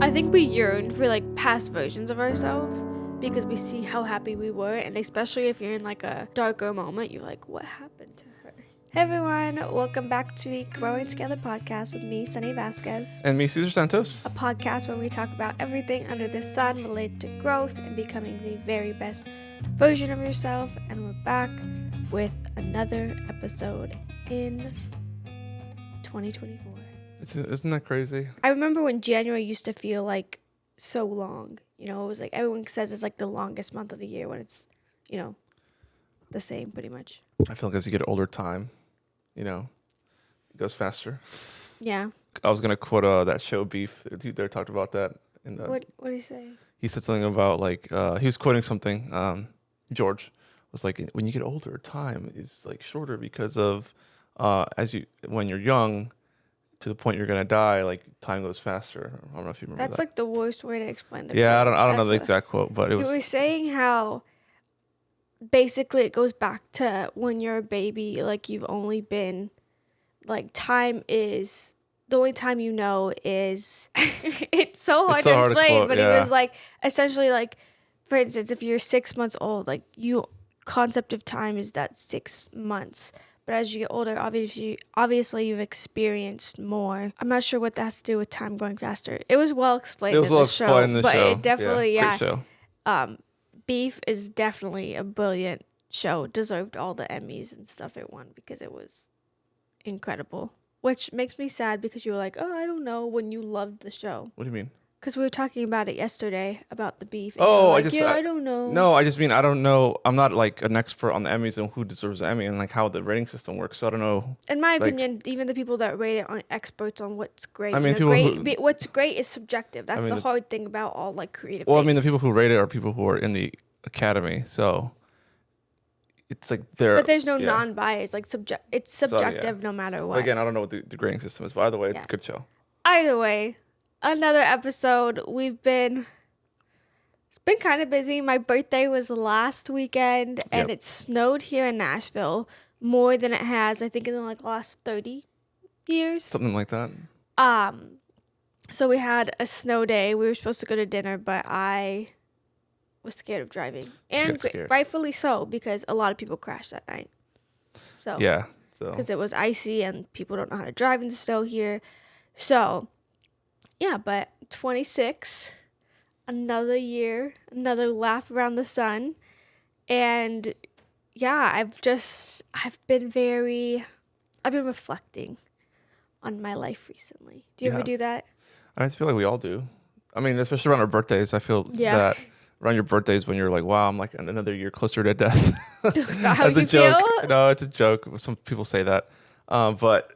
I think we yearn for like past versions of ourselves because we see how happy we were, and especially if you're in like a darker moment, you're like, what happened to her? Hey everyone, welcome back to the Growing Together podcast with me, Sunny Vasquez. And me, Cesar Santos. A podcast where we talk about everything under the sun related to growth and becoming the very best version of yourself. And we're back with another episode in 2024. Isn't that crazy? I remember when January used to feel like so long. You know, it was like everyone says it's like the longest month of the year when it's, you know, the same pretty much. I feel like as you get older, time, it goes faster. Yeah. I was gonna quote that show Beef. They talked about that. What did he say? He said something about like he was quoting something. George was like, when you get older, time is like shorter because of when you're young, to the point you're gonna die, like time goes faster. I don't know if you remember That's that. like the worst way to explain the Yeah, quote. I don't know the exact quote, but it was. He was saying how basically it goes back to when you're a baby, like you've only been, like time is, the only time you know is, it's so hard to explain, quote, but yeah. It was like, essentially like, for instance, if you're 6 months old, like concept of time is that 6 months. But as you get older, obviously you've experienced more. I'm not sure what that has to do with time going faster. It was well explained in the show. But it definitely, Great show. Beef is definitely a brilliant show. Deserved all the Emmys and stuff it won because it was incredible. Which makes me sad because you were like, oh, I don't know, when you loved the show. What do you mean? Because we were talking about it yesterday, about the Beef. Oh, like, I don't know. No, I just mean I don't know. I'm not like an expert on the Emmys and who deserves the Emmy and like how the rating system works. So I don't know. In my opinion, even the people that rate it aren't experts on what's great. I mean, what's great is subjective. That's the hard thing about all like creative. Well, things. I mean, the people who rate it are people who are in the Academy. So it's like they're. But there's no non-bias. Like it's subjective no matter what. But again, I don't know what the grading system is. But either way, good show. Either way. Another episode. It's been kind of busy. My birthday was last weekend and it snowed here in Nashville more than it has, I think, in the like last 30 years. Something like that. So we had a snow day. We were supposed to go to dinner, but I was scared of driving. And rightfully so, because a lot of people crashed that night. So because it was icy and people don't know how to drive in the snow here. So yeah, but 26, another year, another lap around the sun. And yeah, I've been reflecting on my life recently. Do you ever do that? I feel like we all do. I mean, especially around our birthdays. I feel that around your birthdays when you're like, wow, I'm like another year closer to death. So how As you a joke. feel? No, it's a joke. Some people say that. But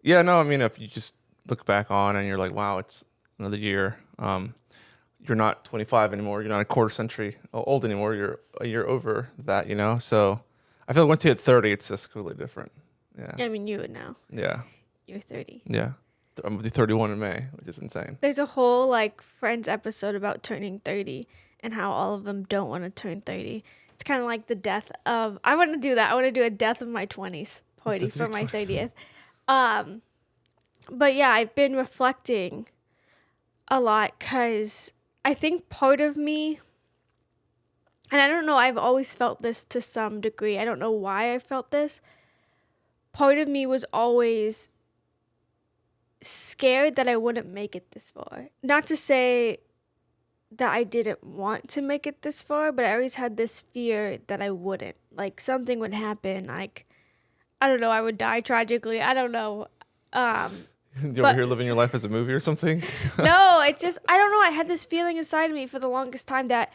yeah, no, I mean, if you just look back on and you're like, wow, it's another year. You're not 25 anymore. You're not a quarter century old anymore. You're a year over that, So I feel like once you hit 30, it's just completely different. Yeah. I mean, you would know. Yeah. You're 30. Yeah. I'm 31 in May, which is insane. There's a whole like Friends episode about turning 30 and how all of them don't want to turn 30. It's kind of like the death of, I want to do that. I want to do a death of my 20s party for my 30th. But yeah, I've been reflecting a lot because I think part of me, and I don't know, I've always felt this to some degree. I don't know why I felt this. Part of me was always scared that I wouldn't make it this far. Not to say that I didn't want to make it this far, but I always had this fear that I wouldn't. Like something would happen. Like, I don't know, I would die tragically. I don't know. You're over here living your life as a movie or something? No, it's just, I don't know. I had this feeling inside of me for the longest time that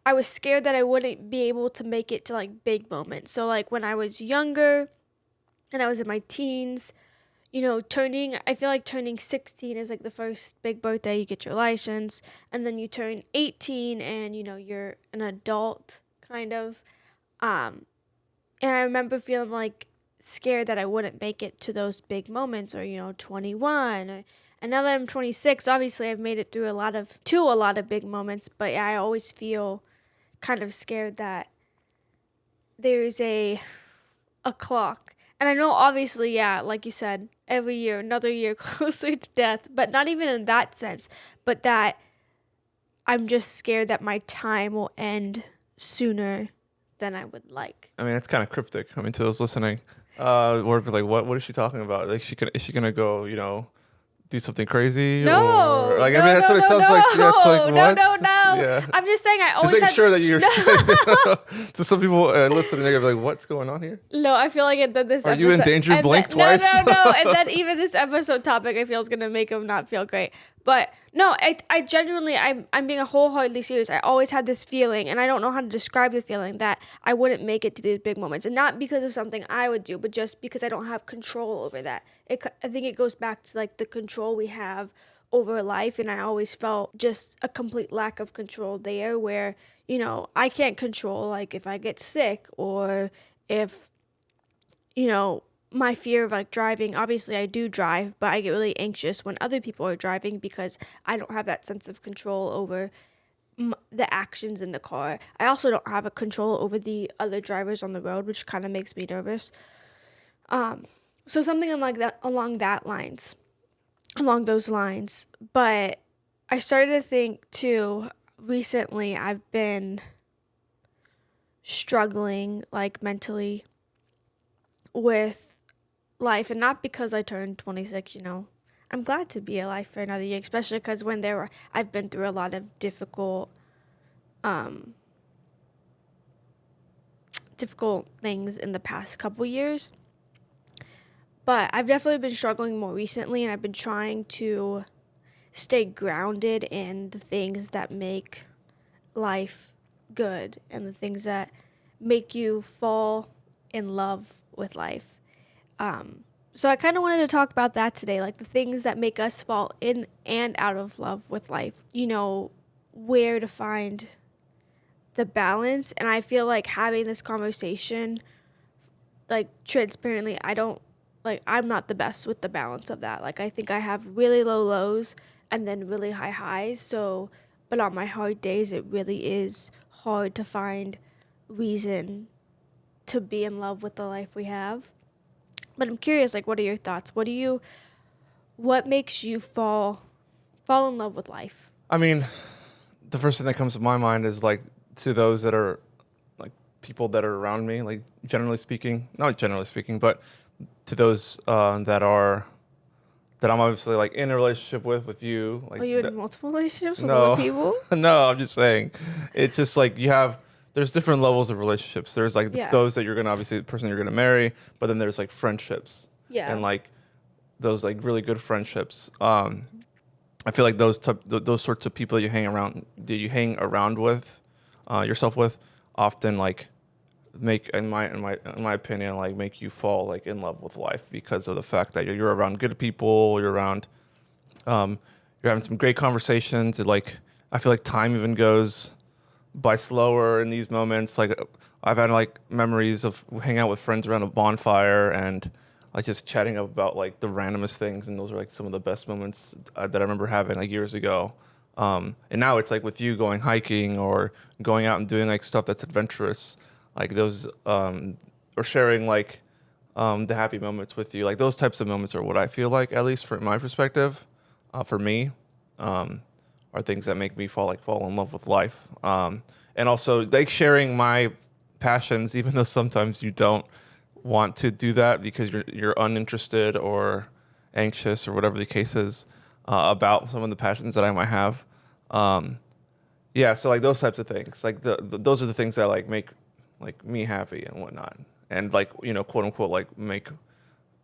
I was scared that I wouldn't be able to make it to like big moments. So like when I was younger and I was in my teens, I feel like turning 16 is like the first big birthday. You get your license and then you turn 18 and, you're an adult kind of. And I remember feeling like scared that I wouldn't make it to those big moments or 21 and now that I'm 26, obviously I've made it through a lot of big moments, but yeah, I always feel kind of scared that there's a clock And I know, obviously, yeah, like you said, every year, another year closer to death, but not even in that sense, but that I'm just scared that my time will end sooner than I would like. I mean, it's kind of cryptic. I mean, to those listening, or like, what is she talking about? Like, is she gonna go, do something crazy, No, or like, no, I mean, that's no, what it no, sounds no, like. Yeah, it's like, no, what? no, no. Yeah. I'm just saying I Just always making have. sure that you're No. to some people listening, they're gonna be like, what's going on here? No, I feel like it did this Are episode. you in danger, and Blink, no, twice? no. And then even this episode topic, I feel is gonna make him not feel great. But no, I genuinely, I'm being wholeheartedly serious. I always had this feeling, and I don't know how to describe the feeling, that I wouldn't make it to these big moments, and not because of something I would do, but just because I don't have control over that. I think it goes back to like the control we have over life, and I always felt just a complete lack of control there, where I can't control like if I get sick, or if my fear of like driving. Obviously I do drive, but I get really anxious when other people are driving because I don't have that sense of control over the actions in the car. I also don't have a control over the other drivers on the road, which kind of makes me nervous. So something like that, along those lines. But I started to think too, recently I've been struggling like mentally with life, and not because I turned 26. I'm glad to be alive for another year, especially because I've been through a lot of difficult things in the past couple years. But I've definitely been struggling more recently, and I've been trying to stay grounded in the things that make life good and the things that make you fall in love with life. So I kind of wanted to talk about that today, like the things that make us fall in and out of love with life. Where to find the balance. And I feel like having this conversation, like transparently, I'm not the best with the balance of that. Like I think I have really low lows and then really high highs. But on my hard days, it really is hard to find reason to be in love with the life we have. But I'm curious, like, what are your thoughts? What makes you fall in love with life? I mean, the first thing that comes to my mind is like, to those that are like people that are around me, like not generally speaking, but to those that I'm obviously like in a relationship with you. Like, Are you in multiple relationships with no, other people? no, I'm just saying, it's just like there's different levels of relationships. There's like those that you're gonna, obviously the person you're gonna marry, but then there's like friendships. Yeah. And like those like really good friendships. I feel like those sorts of people that you hang around with, yourself with, often like make, in my opinion, like make you fall like in love with life, because of the fact that you're around good people, you're having some great conversations. Like I feel like time even goes by slower in these moments. Like I've had like memories of hanging out with friends around a bonfire and like just chatting about like the randomest things, and those are like some of the best moments that I remember having like years ago. And now it's like with you going hiking or going out and doing like stuff that's adventurous, like those, or sharing like the happy moments with you. Like those types of moments are what I feel like, at least from my perspective, for me, are things that make me fall in love with life. And also like sharing my passions, even though sometimes you don't want to do that because you're uninterested or anxious or whatever the case is, about some of the passions that I might have. So like those types of things, like those are the things that like make like me happy and whatnot, and like quote unquote like make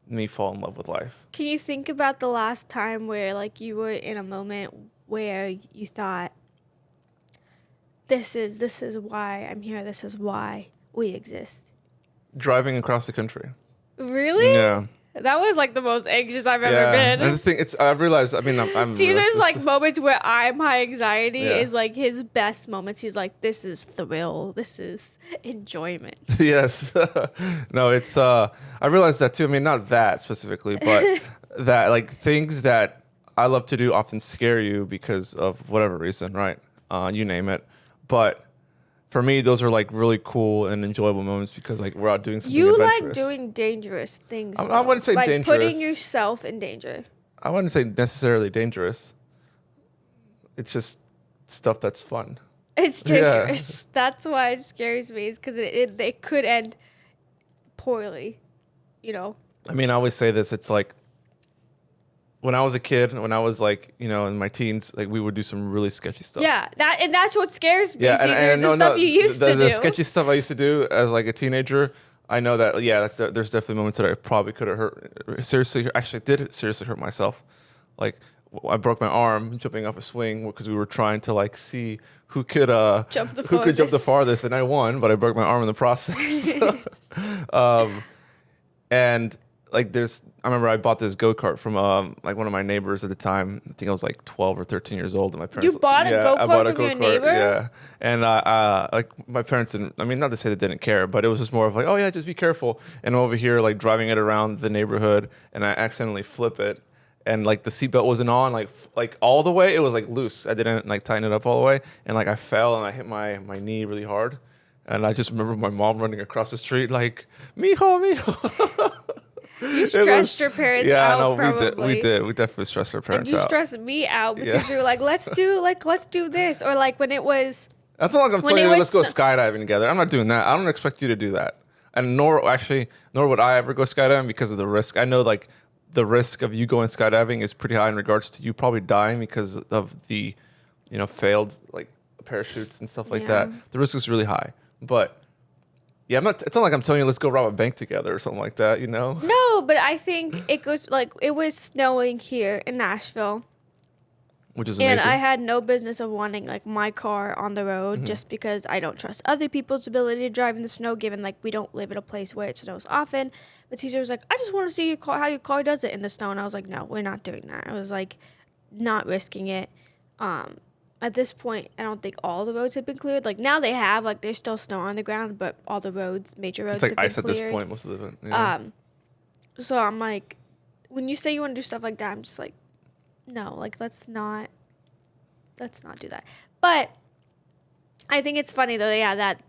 me fall in love with life. Can you think about the last time where like you were in a moment where you thought, this is why I'm here, this is why we exist? Driving across the country. Really? Yeah. That was like the most anxious I've ever been. And the thing, I've realized, I mean, I'm Caesar's like moments where I'm high anxiety is like his best moments. He's like, this is thrill, this is enjoyment. Yes. No, it's I realized that too. I mean, not that specifically, but that like things that I love to do often scare you because of whatever reason, right? You name it. But for me, those are like really cool and enjoyable moments because like we're out doing something You adventurous. like doing dangerous things. I wouldn't say like dangerous. putting yourself in danger. I wouldn't say necessarily dangerous. It's just stuff that's fun. It's dangerous. Yeah. That's why it scares me, is because it could end poorly, you know? I mean, I always say this. It's like when I was a kid, when I was like, you know, in my teens, like we would do some really sketchy stuff. Yeah, that's what scares me. Yeah, and the stuff you used to do. The sketchy stuff I used to do as like a teenager, I know that, yeah, there's definitely moments that I probably could have did seriously hurt myself. Like I broke my arm jumping off a swing because we were trying to like see who could jump the farthest, and I won, but I broke my arm in the process. And like I remember I bought this go-kart from like one of my neighbors at the time. I think I was like 12 or 13 years old, and my parents. You bought a go-kart from your neighbor? Yeah, and like my parents didn't. I mean, not to say they didn't care, but it was just more of like, oh yeah, just be careful. And I'm over here like driving it around the neighborhood, and I accidentally flip it, and like the seatbelt wasn't on like all the way. It was like loose. I didn't like tighten it up all the way, and like I fell and I hit my knee really hard. And I just remember my mom running across the street like, mijo, mijo. You stressed your parents out. No, probably. we did. We definitely stressed our parents out. You out. stressed me out because you were like, let's do this. Or like when it was. That's not like I'm telling you, let's go skydiving together. I'm not doing that. I don't expect you to do that. And nor would I ever go skydiving because of the risk. I know like the risk of you going skydiving is pretty high in regards to you probably dying because of the, you know, failed like parachutes and stuff like that. The risk is really high. But yeah, it's not like I'm telling you let's go rob a bank together or something like that, you know? No, but I think it goes like it was snowing here in Nashville. Which is amazing. And I had no business of wanting like my car on the road just because I don't trust other people's ability to drive in the snow, given like we don't live in a place where it snows often. But Caesar was like, I just want to see your car, how your car does it in the snow. And I was like, no, we're not doing that. I was like, not risking it. At this point, I don't think all the roads have been cleared. Like now they have, like there's still snow on the ground, but all the roads, major roads, it's like have been ice cleared. at this point, most of it. Yeah. So I'm like, when you say you want to do stuff like that, I'm just like, no, like let's not do that. But I think it's funny though, yeah, that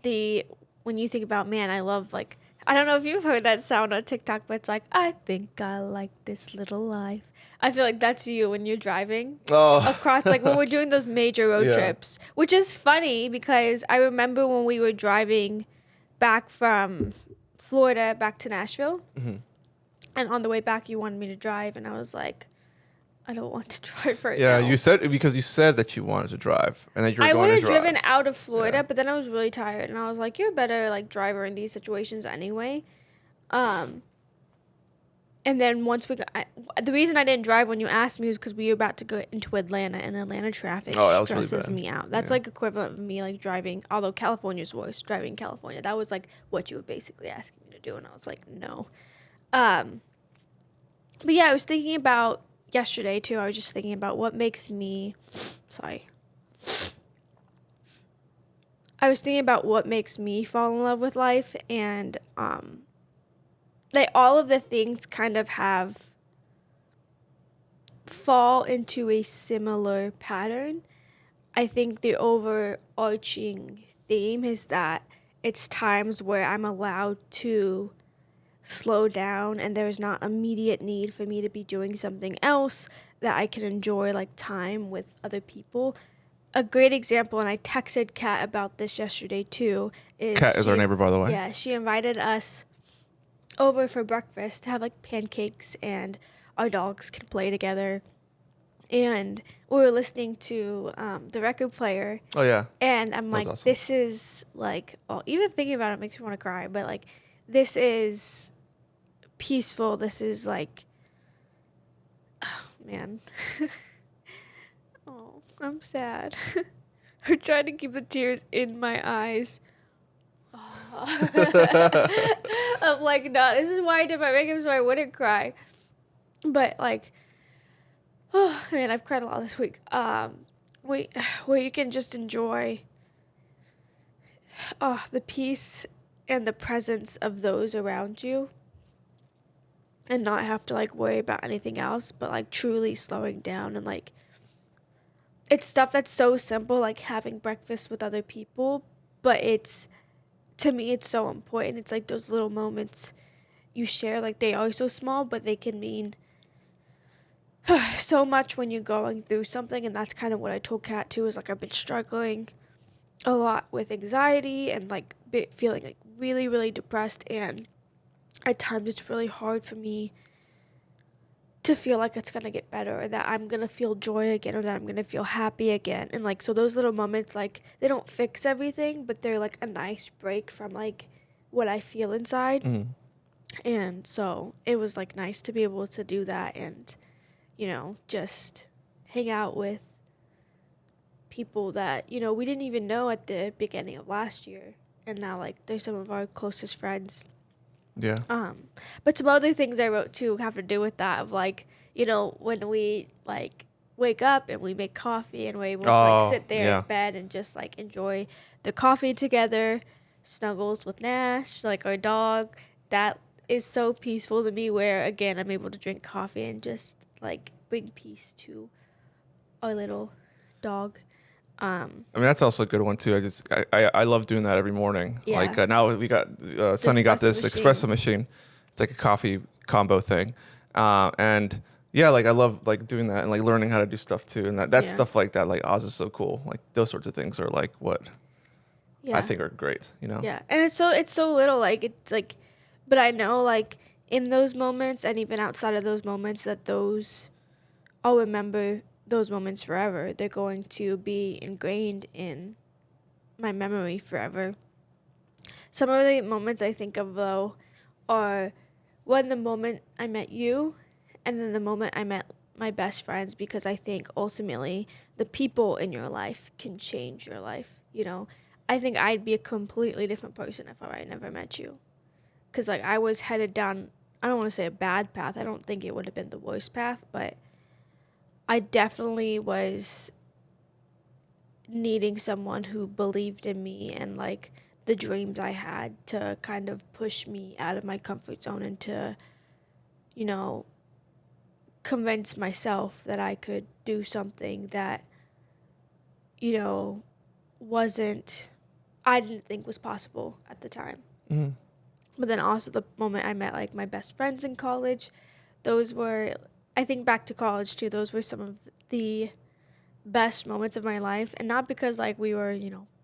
when you think about, man, I love like, I don't know if you've heard that sound on TikTok, but it's like, I think I like this little life. I feel like that's you when you're driving across, like when we're doing those major road trips, which is funny because I remember when we were driving back from Florida back to Nashville, and on the way back you wanted me to drive, and I was like, I don't want to drive right now. Yeah, you said that you wanted to drive and that you were I going would to have drive. driven out of Florida, but then I was really tired, and I was like, you're a better like driver in these situations anyway. And then once the reason I didn't drive when you asked me was because we were about to go into Atlanta, and Atlanta traffic stresses me out. That's like equivalent of me like driving, although California's worse, driving California. That was like what you were basically asking me to do, and I was like, no. But yeah, I was thinking about yesterday too. I was just thinking about what makes me fall in love with life, and all of the things kind of fall into a similar pattern. I think the overarching theme is that it's times where I'm allowed to slow down and there's not immediate need for me to be doing something else, that I can enjoy like time with other people. A great example, and I texted Kat about this yesterday too, Kat is our neighbor, by the way. Yeah, she invited us over for breakfast to have like pancakes and our dogs could play together. And we were listening to the record player. Oh yeah. And I'm like, awesome. This is like, well, even thinking about it makes me want to cry, but like this is peaceful. This is like, oh man. Oh, I'm sad. I'm trying to keep the tears in my eyes. I'm like, no, this is why I did my makeup so I wouldn't cry. But like, oh man, I've cried a lot this week. Where you can just enjoy the peace and the presence of those around you, and not have to like worry about anything else, but like truly slowing down. And like, it's stuff that's so simple, like having breakfast with other people, but to me, it's so important. It's like those little moments you share, like they are so small, but they can mean so much when you're going through something. And that's kind of what I told Kat too, is like I've been struggling a lot with anxiety and like feeling like really, really depressed. And at times it's really hard for me to feel like it's going to get better, or that I'm going to feel joy again, or that I'm going to feel happy again. And like, so those little moments, like they don't fix everything, but they're like a nice break from like what I feel inside. Mm-hmm. And so it was like nice to be able to do that and, just hang out with people that, we didn't even know at the beginning of last year. And now like they're some of our closest friends. Yeah. But some other things I wrote too have to do with that, of like, when we like wake up and we make coffee and we're able to like sit there in bed and just like enjoy the coffee together, snuggles with Nash, like our dog. That is so peaceful to me, where again I'm able to drink coffee and just like bring peace to our little dog. I mean, that's also a good one too. I love doing that every morning. Yeah. Like now we got Sunny got this espresso machine. It's like a coffee combo thing, and yeah, like I love like doing that and like learning how to do stuff too. And that stuff like that, like Oz is so cool. Like those sorts of things are like what I think are great. Yeah, and it's so little. Like it's like, but I know like in those moments and even outside of those moments that I'll remember those moments forever. They're going to be ingrained in my memory forever. Some of the moments I think of though are the moment I met you, and then the moment I met my best friends, because I think ultimately the people in your life can change your life. I think I'd be a completely different person if I never met you, because like I was headed down, I don't want to say a bad path. I don't think it would have been the worst path, but I definitely was needing someone who believed in me and like the dreams I had, to kind of push me out of my comfort zone and to, convince myself that I could do something that, I didn't think was possible at the time. Mm-hmm. But then also the moment I met like my best friends in college, those were, I think back to college too, those were some of the best moments of my life. And not because like we were,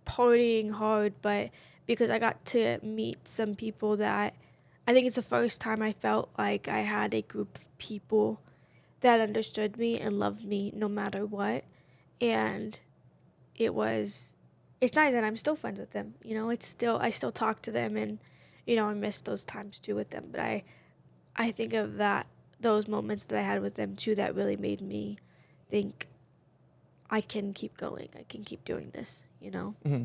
partying hard, but because I got to meet some people that I think it's the first time I felt like I had a group of people that understood me and loved me no matter what. And it's nice, and I'm still friends with them. I still talk to them, and, I miss those times too with them. But I think of those moments that I had with them too, that really made me think I can keep going. I can keep doing this, Mm-hmm.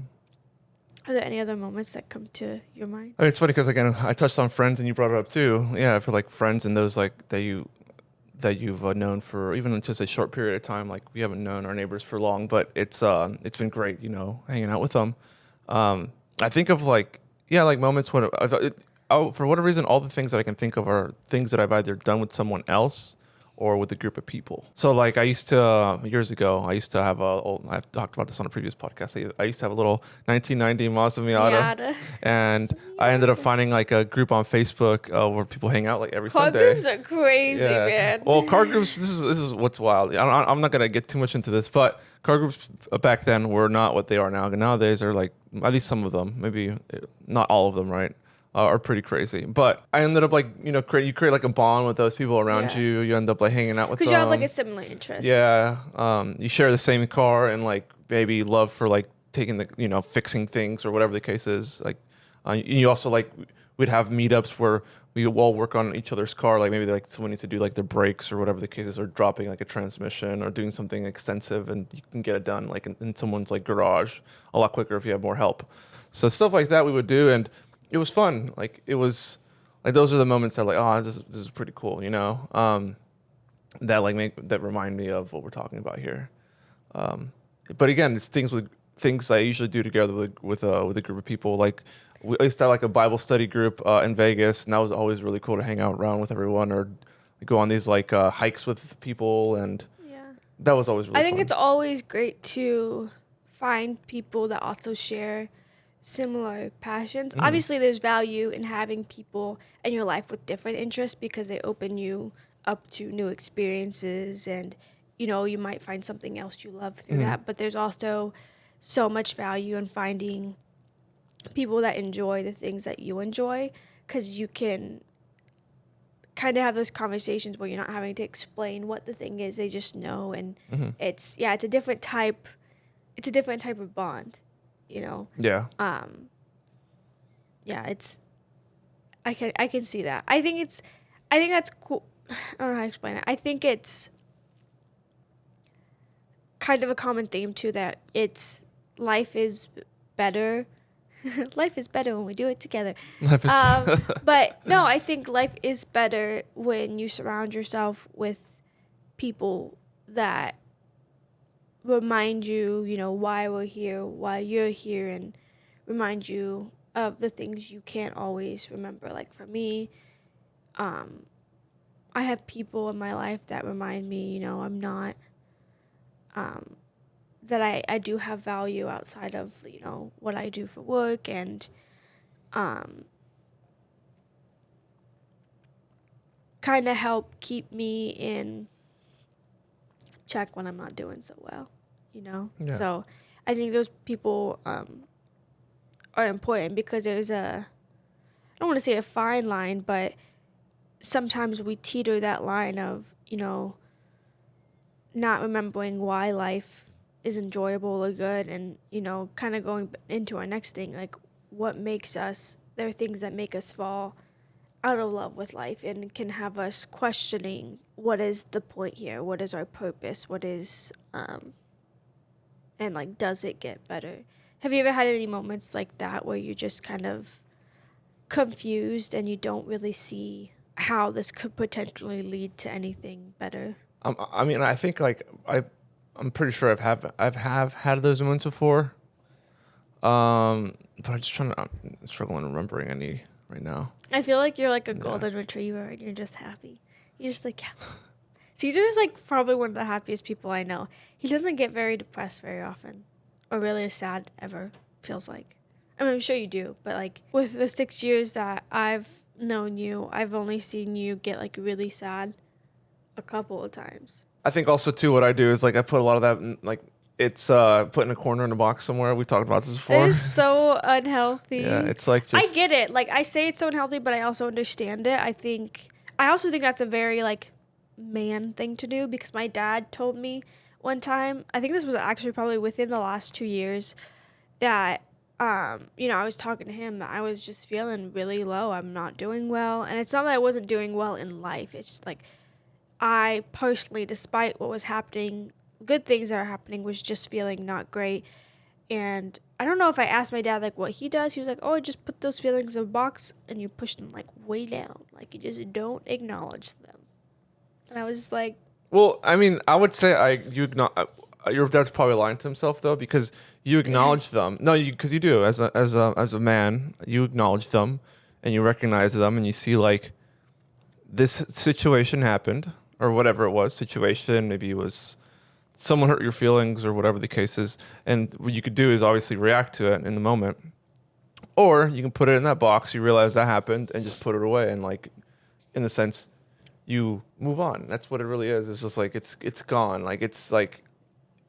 Are there any other moments that come to your mind? I mean, it's funny because again, I touched on friends and you brought it up too. Yeah, I feel like friends and those like that you've known for even just a short period of time. Like we haven't known our neighbors for long, but it's been great, hanging out with them. I think of like moments when for whatever reason, all the things that I can think of are things that I've either done with someone else or with a group of people. So like I used to, years ago, I've talked about this on a previous podcast. I used to have a little 1990 Mazda Miata. And I ended up finding like a group on Facebook where people hang out like every Sunday. Car groups are crazy, man. Well, car groups, this is what's wild. I'm not going to get too much into this, but car groups back then were not what they are now. Nowadays they're like, at least some of them, maybe not all of them, right? Are pretty crazy. But I ended up like, you create like a bond with those people around you. You end up like hanging out with them. Because you have like a similar interest. Yeah. You share the same car and like maybe love for like taking the, fixing things or whatever the case is. Like you also like, we'd have meetups where we all work on each other's car. Like maybe like someone needs to do like their brakes or whatever the case is, or dropping like a transmission or doing something extensive, and you can get it done like in someone's like garage a lot quicker if you have more help. So stuff like that we would do, and it was fun. Like it was like those are the moments that like, oh, this is pretty cool, that like that remind me of what we're talking about here. But again, it's things I usually do together with a group of people. Like we used to have like a Bible study group in Vegas, and that was always really cool to hang out around with everyone, or go on these like hikes with people, and that was always really fun. I think it's always great to find people that also share similar passions. Mm. Obviously, there's value in having people in your life with different interests because they open you up to new experiences, and you might find something else you love through that. But there's also so much value in finding people that enjoy the things that you enjoy, because you can kind of have those conversations where you're not having to explain what the thing is. They just know, and it's a different type. It's a different type of bond, Yeah. Yeah, I can see that. I think that's cool. I don't know how to explain it. I think it's kind of a common theme too, that life is better. Life is better when we do it together. Life is But no, I think life is better when you surround yourself with people that remind you, why we're here, why you're here, and remind you of the things you can't always remember. Like for me, I have people in my life that remind me, I'm not, that I do have value outside of, what I do for work, and kind of help keep me in check when I'm not doing so well. Yeah. So I think those people are important, because there's I don't want to say a fine line, but sometimes we teeter that line of, not remembering why life is enjoyable or good, and, kind of going into our next thing, like what makes us, there are things that make us fall out of love with life and can have us questioning, what is the point here? What is our purpose? What is, and like, does it get better? Have you ever had any moments like that where you're just kind of confused and you don't really see how this could potentially lead to anything better? I mean, I think like I'm pretty sure I've had those moments before. But I'm struggling remembering any right now. I feel like you're like a golden retriever and you're just happy. You're just like, yeah. Caesar is like probably one of the happiest people I know. He doesn't get very depressed very often, or really sad ever, feels like. I mean, I'm sure you do, but like with the 6 years that I've known you, I've only seen you get like really sad a couple of times. I think also too what I do is like I put a lot of that in, like it's put in a corner in a box somewhere. We talked about this before. It is so unhealthy. Yeah, it's like just I get it. Like I say it's so unhealthy, but I also understand it. I also think that's a very like man thing to do, because my dad told me one time, I think this was actually probably within the last 2 years, that I was talking to him that I was just feeling really low. I'm not doing well. And it's not that I wasn't doing well in life. It's just like I personally, despite what was happening, good things that are happening, was just feeling not great. And I don't know if I asked my dad like what he does. He was like, "Oh, I just put those feelings in a box and you push them like way down. Like you just don't acknowledge them." And I was just like, well, I mean, I would say your dad's probably lying to himself though, because you acknowledge them. No, because you do as a man, you acknowledge them and you recognize them and you see like this situation happened or whatever it was situation. Maybe it was someone hurt your feelings or whatever the case is, and what you could do is obviously react to it in the moment, or you can put it in that box. You realize that happened and just put it away, and like in the sense you move on. That's what it really is. It's just like it's gone. Like it's like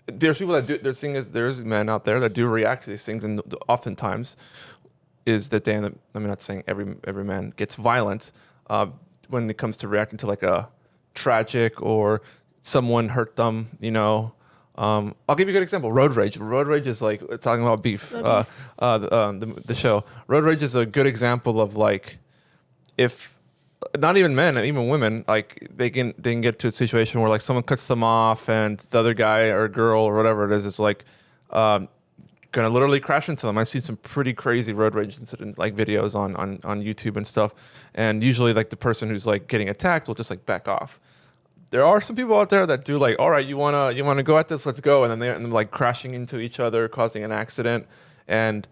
there's people that do. There's men out there that do react to these things, and oftentimes is that they end up. I'm not saying every man gets violent when it comes to reacting to like a tragic or someone hurt them. I'll give you a good example. Road rage. Road rage is like talking about beef. The show. Road rage is a good example of like if. Not even men, even women, like they can get to a situation where like someone cuts them off and the other guy or girl or whatever it is like gonna literally crash into them. I've seen some pretty crazy road rage incident like videos on YouTube and stuff, and usually like the person who's like getting attacked will just like back off. There are some people out there that do like, all right, you wanna go at this, let's go, and then they're like crashing into each other, causing an accident. And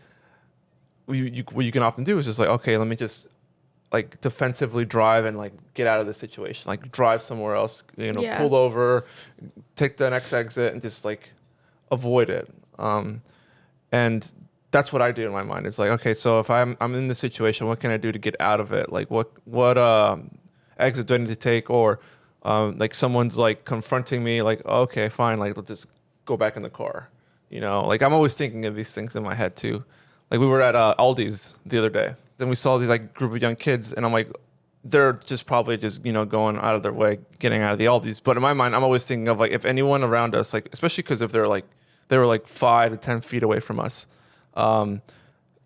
what you can often do is just like, okay, let me just like defensively drive and like get out of the situation, like drive somewhere else, pull over, take the next exit and just like avoid it. And that's what I do in my mind. It's like, okay, so if I'm in this situation, what can I do to get out of it? Like what exit do I need to take? Or like someone's like confronting me, like, okay, fine, like let's just go back in the car. Like I'm always thinking of these things in my head too. Like we were at Aldi's the other day. Then we saw these like group of young kids, and I'm like, they're just probably just going out of their way, getting out of the Aldi's. But in my mind, I'm always thinking of like if anyone around us, like especially because if they were like 5 to 10 feet away from us, um,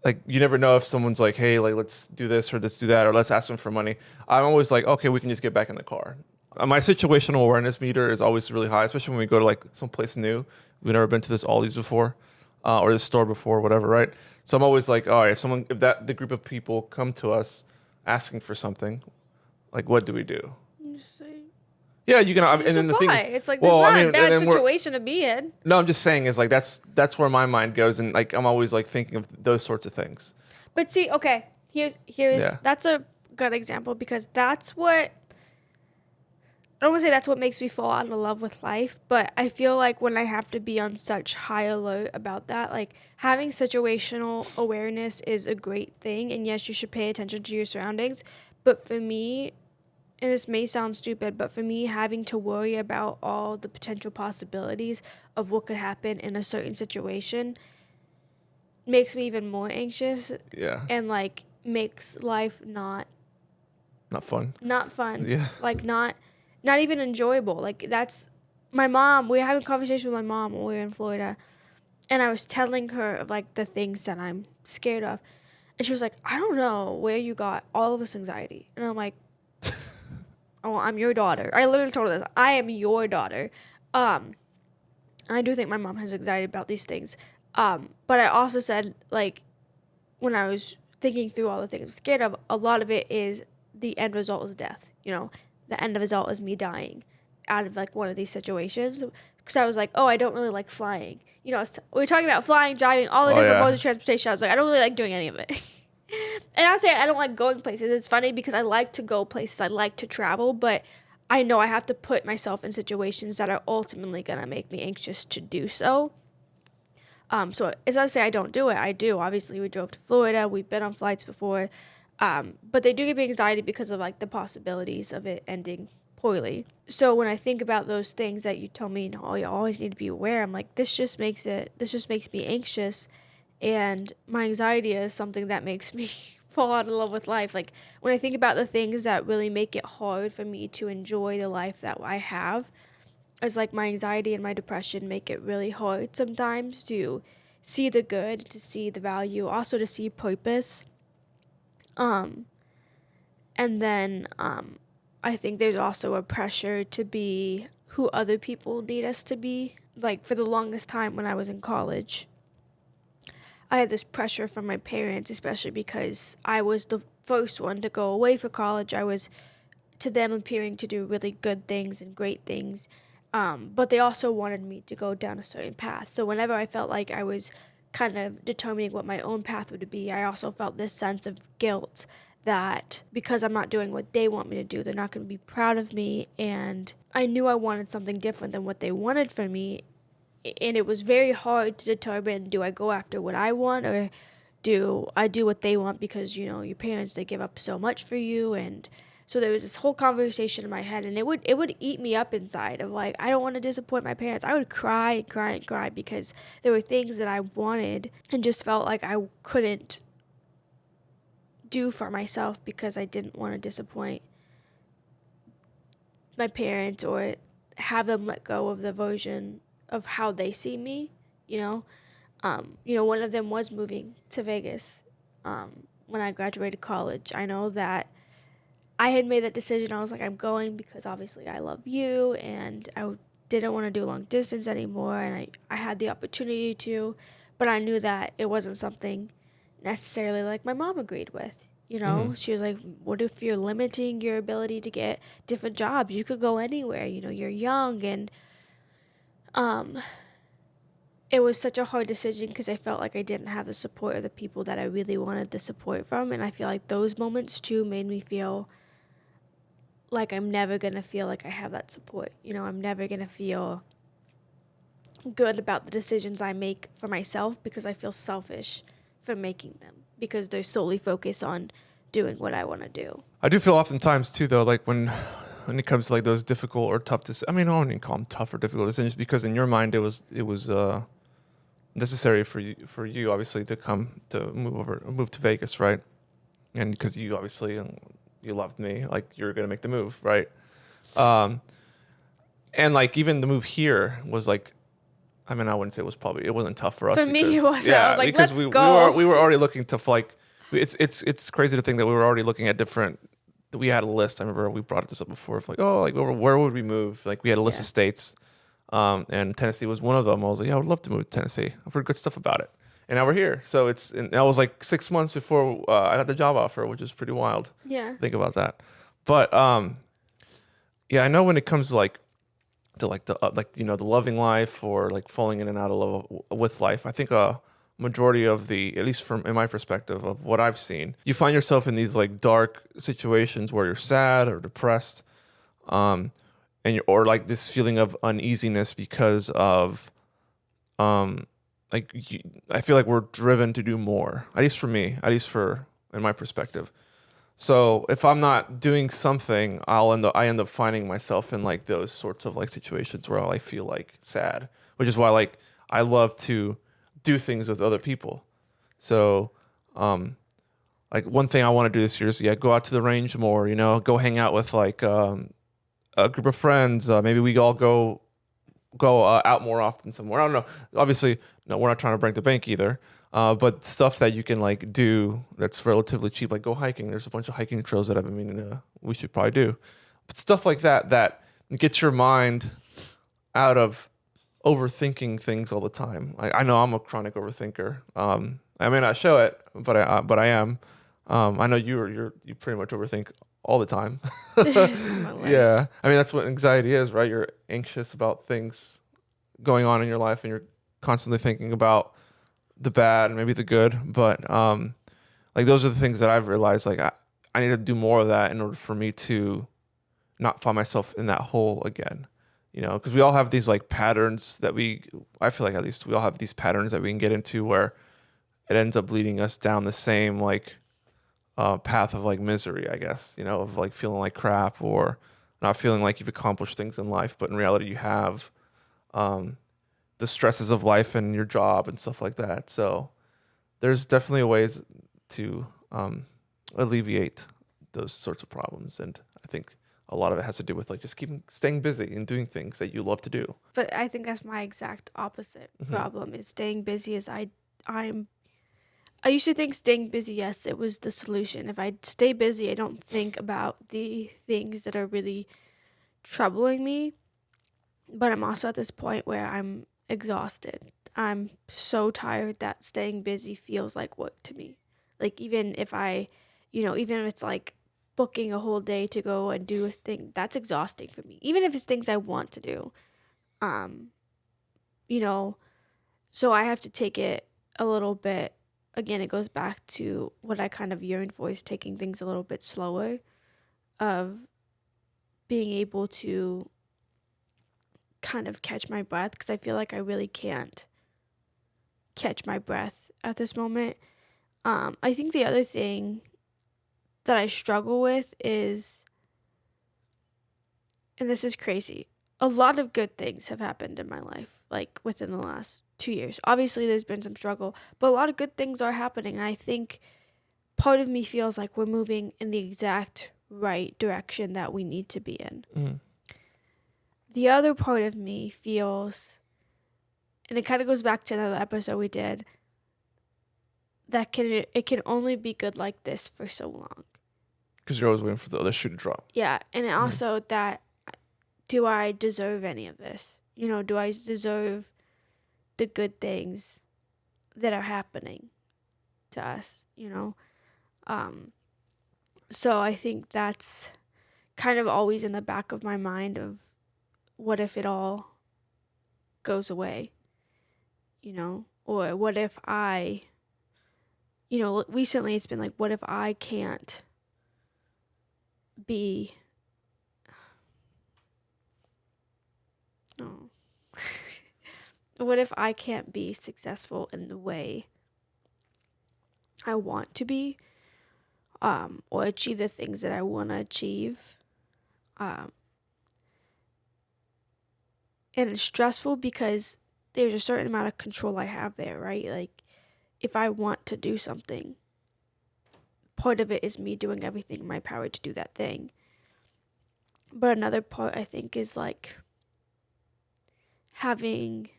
like you never know if someone's like, hey, like let's do this or let's do that or let's ask them for money. I'm always like, okay, we can just get back in the car. My situational awareness meter is always really high, especially when we go to like someplace new. We've never been to this Aldi's before, or this store before, whatever, right? So I'm always like, all right, if the group of people come to us asking for something, like what do we do? You say, Yeah, you can. you And then the thing supply. is, It's like well, there's not I a mean, bad and then we're situation to be in. no, I'm just saying is like that's where my mind goes, and like I'm always like thinking of those sorts of things. But see, okay, here's Yeah. that's a good example because that's what I don't want to say that's what makes me fall out of love with life, but I feel like when I have to be on such high alert about that, like having situational awareness is a great thing, and yes, you should pay attention to your surroundings. But for me, and this may sound stupid, but for me, having to worry about all the potential possibilities of what could happen in a certain situation makes me even more anxious Yeah. and like makes life Not fun. not fun. Yeah. Like not even enjoyable. Like that's my mom. We were having a conversation with my mom when we were in Florida, and I was telling her of like the things that I'm scared of, and she was like, "I don't know where you got all of this anxiety," and I'm like, "Oh, I'm your daughter." I literally told her this. I am your daughter. And I do think my mom has anxiety about these things. But I also said like when I was thinking through all the things I'm scared of, a lot of it is the end result is death. The end result is me dying out of like one of these situations. Because I was like, oh, I don't really like flying. We were talking about flying, driving, all the Oh, different yeah. modes of transportation. I was like, I don't really like doing any of it. And I say I don't like going places. It's funny because I like to go places. I like to travel, but I know I have to put myself in situations that are ultimately going to make me anxious to do so. So it's not to say I don't do it. I do. Obviously, we drove to Florida. We've been on flights before. But they do give me anxiety because of like the possibilities of it ending poorly. So when I think about those things that you told me, no, you always need to be aware, I'm like, this just makes me anxious. And my anxiety is something that makes me fall out of love with life. Like when I think about the things that really make it hard for me to enjoy the life that I have, it's like my anxiety and my depression make it really hard sometimes to see the good, to see the value, also to see purpose. And then I think there's also a pressure to be who other people need us to be. Like for the longest time when I was in college, I had this pressure from my parents, especially because I was the first one to go away for college. I was to them appearing to do really good things and great things. But they also wanted me to go down a certain path. So whenever I felt like I was kind of determining what my own path would be, I also felt this sense of guilt that because I'm not doing what they want me to do, they're not going to be proud of me. And I knew I wanted something different than what they wanted for me. And it was very hard to determine, do I go after what I want or do I do what they want because, your parents, they give up so much for you. And so there was this whole conversation in my head, and it would eat me up inside of like, I don't want to disappoint my parents. I would cry and cry and cry because there were things that I wanted and just felt like I couldn't do for myself because I didn't want to disappoint my parents or have them let go of the version of how they see me. One of them was moving to Vegas when I graduated college. I know that I had made that decision. I was like, I'm going because obviously I love you and I didn't want to do long distance anymore, and I had the opportunity to, but I knew that it wasn't something necessarily like my mom agreed with. She was like, what if you're limiting your ability to get different jobs? You could go anywhere. You're young. And it was such a hard decision because I felt like I didn't have the support of the people that I really wanted the support from. And I feel like those moments too made me feel like I'm never going to feel like I have that support. I'm never going to feel good about the decisions I make for myself because I feel selfish for making them because they're solely focused on doing what I want to do. I do feel oftentimes too, though, like when it comes to like those difficult or tough decisions. I mean, I don't even call them tough or difficult decisions because in your mind it was necessary for you obviously to move to Vegas, right? And because you obviously you loved me, like you're gonna make the move, right? Um, and like even the move here was like, I mean, I wouldn't say it wasn't tough for us. For me, it wasn't. I Yeah, was like, because let's go. we were already looking to like, it's crazy to think that we were already looking at different. We had a list. I remember we brought this up before. Of like, oh, like where would we move? Like we had a list of states, and Tennessee was one of them. I was like, yeah, I would love to move to Tennessee. I've heard good stuff about it, and now we're here. So and that was like 6 months before I got the job offer, which is pretty wild. Yeah. Think about that, but yeah, I know when it comes to like the loving life or like falling in and out of love with life. I think a majority of at least from in my perspective of what I've seen, you find yourself in these like dark situations where you're sad or depressed, and or like this feeling of uneasiness because of, I feel like we're driven to do more. At least for me, in my perspective. So if I'm not doing something, I end up finding myself in like those sorts of like situations where I feel like sad, which is why like I love to do things with other people. So, like one thing I want to do this year is go out to the range more, go hang out with like a group of friends. Maybe we all go out more often somewhere. I don't know. Obviously, no, we're not trying to break the bank either. But stuff that you can like do that's relatively cheap, like go hiking. There's a bunch of hiking trails that I've been meaning we should probably do. But stuff like that gets your mind out of overthinking things all the time. I know I'm a chronic overthinker. I may not show it, but I am. I know you pretty much overthink all the time. This is my life. Yeah, I mean that's what anxiety is, right? You're anxious about things going on in your life, and you're constantly thinking about the bad and maybe the good. But like those are the things that I've realized. Like I need to do more of that in order for me to not find myself in that hole again. Because we all have these like patterns I feel like at least we all have these patterns that we can get into where it ends up leading us down the same like path of like misery, I guess, of like feeling like crap or not feeling like you've accomplished things in life, but in reality you have the stresses of life and your job and stuff like that. So there's definitely ways to alleviate those sorts of problems. And I think a lot of it has to do with like just staying busy and doing things that you love to do. But I think that's my exact opposite problem is staying busy. I used to think staying busy, yes, it was the solution. If I stay busy, I don't think about the things that are really troubling me. But I'm also at this point where I'm exhausted. I'm so tired that staying busy feels like work to me. Like even if even if it's like booking a whole day to go and do a thing, that's exhausting for me. Even if it's things I want to do. So I have to take it a little bit. Again, it goes back to what I kind of yearn for is taking things a little bit slower, of being able to kind of catch my breath, because I feel like I really can't catch my breath at this moment. I think the other thing that I struggle with is, and this is crazy, a lot of good things have happened in my life, like within the last 2 years. Obviously, there's been some struggle, but a lot of good things are happening. And I think part of me feels like we're moving in the exact right direction that we need to be in. Mm. The other part of me feels, and it kind of goes back to another episode we did, that it can only be good like this for so long. Because you're always waiting for the other shoe to drop. Yeah, and also that, do I deserve any of this? Do I deserve the good things that are happening to us? So I think that's kind of always in the back of my mind of, what if it all goes away? Or what if recently it's been like, what if I can't be, oh, what if I can't be successful in the way I want to be, or achieve the things that I want to achieve? Um, and it's stressful because there's a certain amount of control I have there, right? Like, if I want to do something, part of it is me doing everything in my power to do that thing. But another part, I think, is like having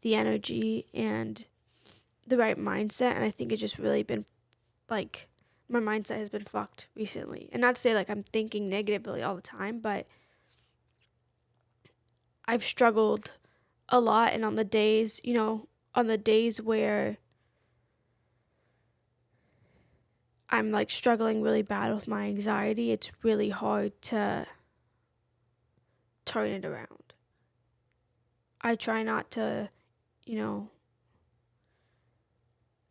the energy and the right mindset. And I think it's just really been like, my mindset has been fucked recently. And not to say like I'm thinking negatively all the time, but I've struggled a lot. And on the days, on the days where I'm like struggling really bad with my anxiety, it's really hard to turn it around. I try not to,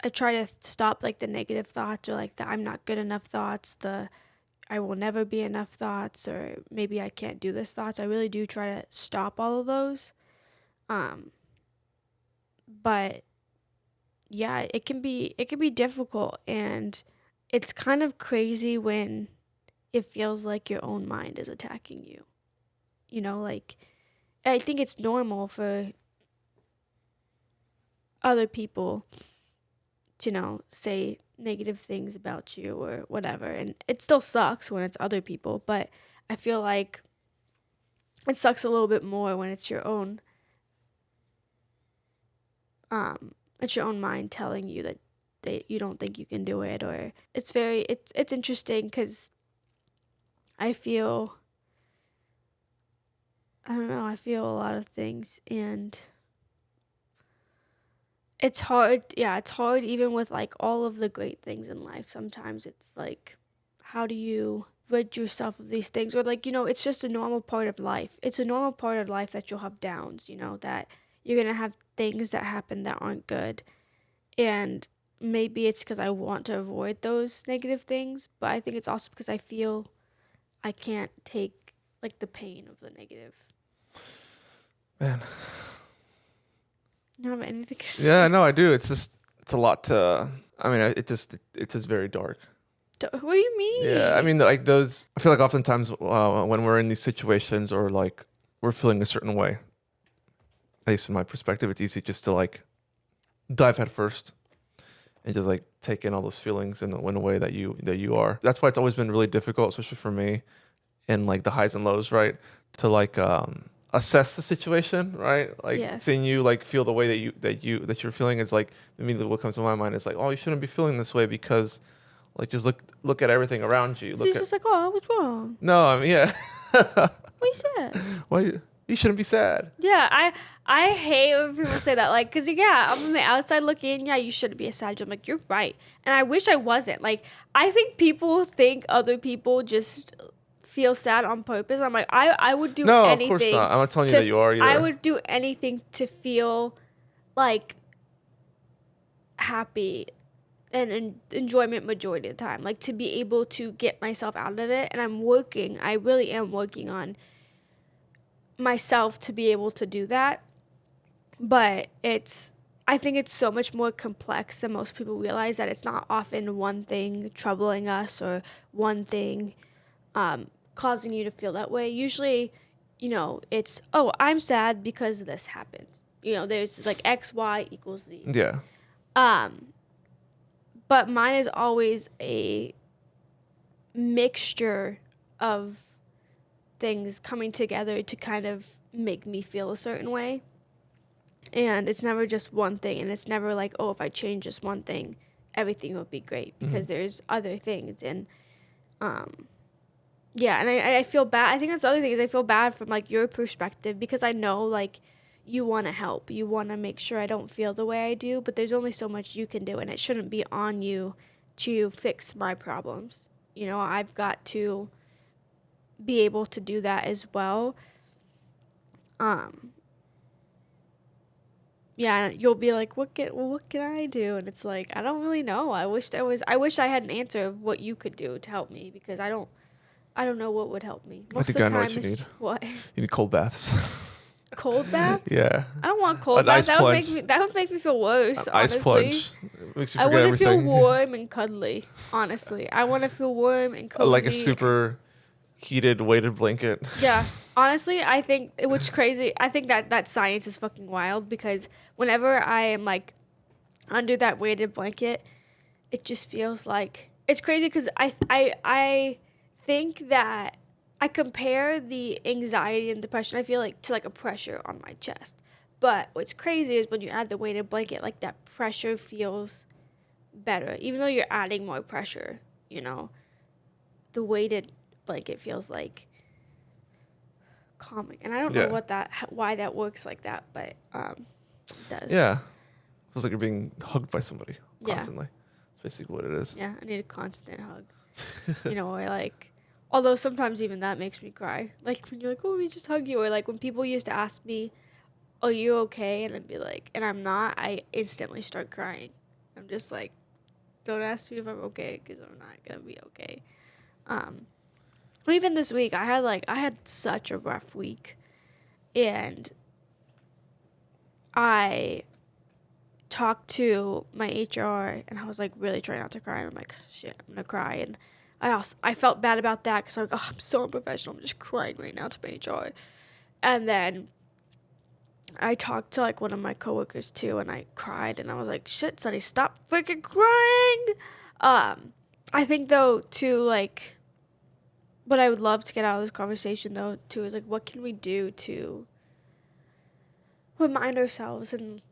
I try to stop like the negative thoughts, or like the I'm not good enough thoughts, the I will never be enough thoughts, or maybe I can't do this thoughts. I really do try to stop all of those. But yeah, it can be difficult, and it's kind of crazy when it feels like your own mind is attacking you. Like, I think it's normal for other people to, say negative things about you or whatever. And it still sucks when it's other people, but I feel like it sucks a little bit more when it's your own mind telling you that you don't think you can do it. Or it's interesting because I feel, I don't know, I feel a lot of things, and it's hard. Yeah, it's hard even with like all of the great things in life. Sometimes it's like, how do you rid yourself of these things? Or like, it's just a normal part of life. It's a normal part of life that you'll have downs, that you're going to have things that happen that aren't good. And maybe it's because I want to avoid those negative things, but I think it's also because I feel I can't take like the pain of the negative. Man. You don't have anything to say? Yeah, no, I do. It's a lot to. I mean, it's just very dark. What do you mean? Yeah, I mean, like those. I feel like oftentimes when we're in these situations, or like we're feeling a certain way, at least in my perspective, it's easy just to like dive head first and just like take in all those feelings in a way that you are. That's why it's always been really difficult, especially for me, in like the highs and lows, right? To like assess the situation, right? Like seeing you like feel the way that you're feeling is like, immediately what comes to my mind is like, oh, you shouldn't be feeling this way because like just look at everything around you. So he's just like, oh, what's wrong? No, I mean, yeah. What you said? Why you shouldn't be sad. Yeah, I hate when people say that. Like, cause yeah, I'm on the outside looking in. Yeah, you shouldn't be sad. I'm like, you're right, and I wish I wasn't. Like, I think people think other people just feel sad on purpose. I'm like, I would do anything. No, of course not. I'm not telling you that you are either. I would do anything to feel like happy and enjoyment majority of the time. Like, to be able to get myself out of it. And I really am working on myself to be able to do that. But I think it's so much more complex than most people realize, that it's not often one thing troubling us or one thing causing you to feel that way. Usually, it's, oh, I'm sad because this happened. There's like X, Y equals Z. Yeah. But mine is always a mixture of things coming together to kind of make me feel a certain way. And it's never just one thing. And it's never like, oh, if I change this one thing, everything will be great. Because there's other things. And yeah, and I feel bad. I think that's the other thing, is I feel bad from like your perspective, because I know like you want to help. You want to make sure I don't feel the way I do, but there's only so much you can do, and it shouldn't be on you to fix my problems. I've got to be able to do that as well. Yeah, you'll be like, what can I do? And it's like, I don't really know. I wish I had an answer of what you could do to help me, because I don't know what would help me. I think I know what you need. What? You need cold baths. Cold baths? Yeah. I don't want cold An baths. ice plunge. That would make me feel worse. An ice Honestly. plunge. It makes you I forget want to feel everything. warm and cuddly. Honestly, I want to feel warm and cozy. Like a super heated weighted blanket. Yeah. Honestly, I think which crazy. I think that science is fucking wild because whenever I am like under that weighted blanket, it just feels like it's crazy because I think that I compare the anxiety and depression I feel like to like a pressure on my chest. But what's crazy is when you add the weighted blanket, like that pressure feels better, even though you're adding more pressure. The weighted blanket feels like calming, and I don't know why that works like that, but it does. Yeah. Feels like you're being hugged by somebody Yeah. constantly. That's basically what it is. Yeah, I need a constant hug. Or like, although sometimes even that makes me cry. Like when you're like, oh, let me just hug you. Or like when people used to ask me, are you okay? And I'd be like, and I'm not, I instantly start crying. I'm just like, don't ask me if I'm okay because I'm not going to be okay. Even this week, I had such a rough week. And I talked to my HR and I was like really trying not to cry, and I'm like, shit, I'm gonna cry. And I felt bad about that because I was like, oh, I'm so unprofessional, I'm just crying right now to my HR. And then I talked to like one of my coworkers too, and I cried, and I was like, shit, Sonny, stop freaking crying. I think though too, like, what I would love to get out of this conversation though too is like, what can we do to remind ourselves, and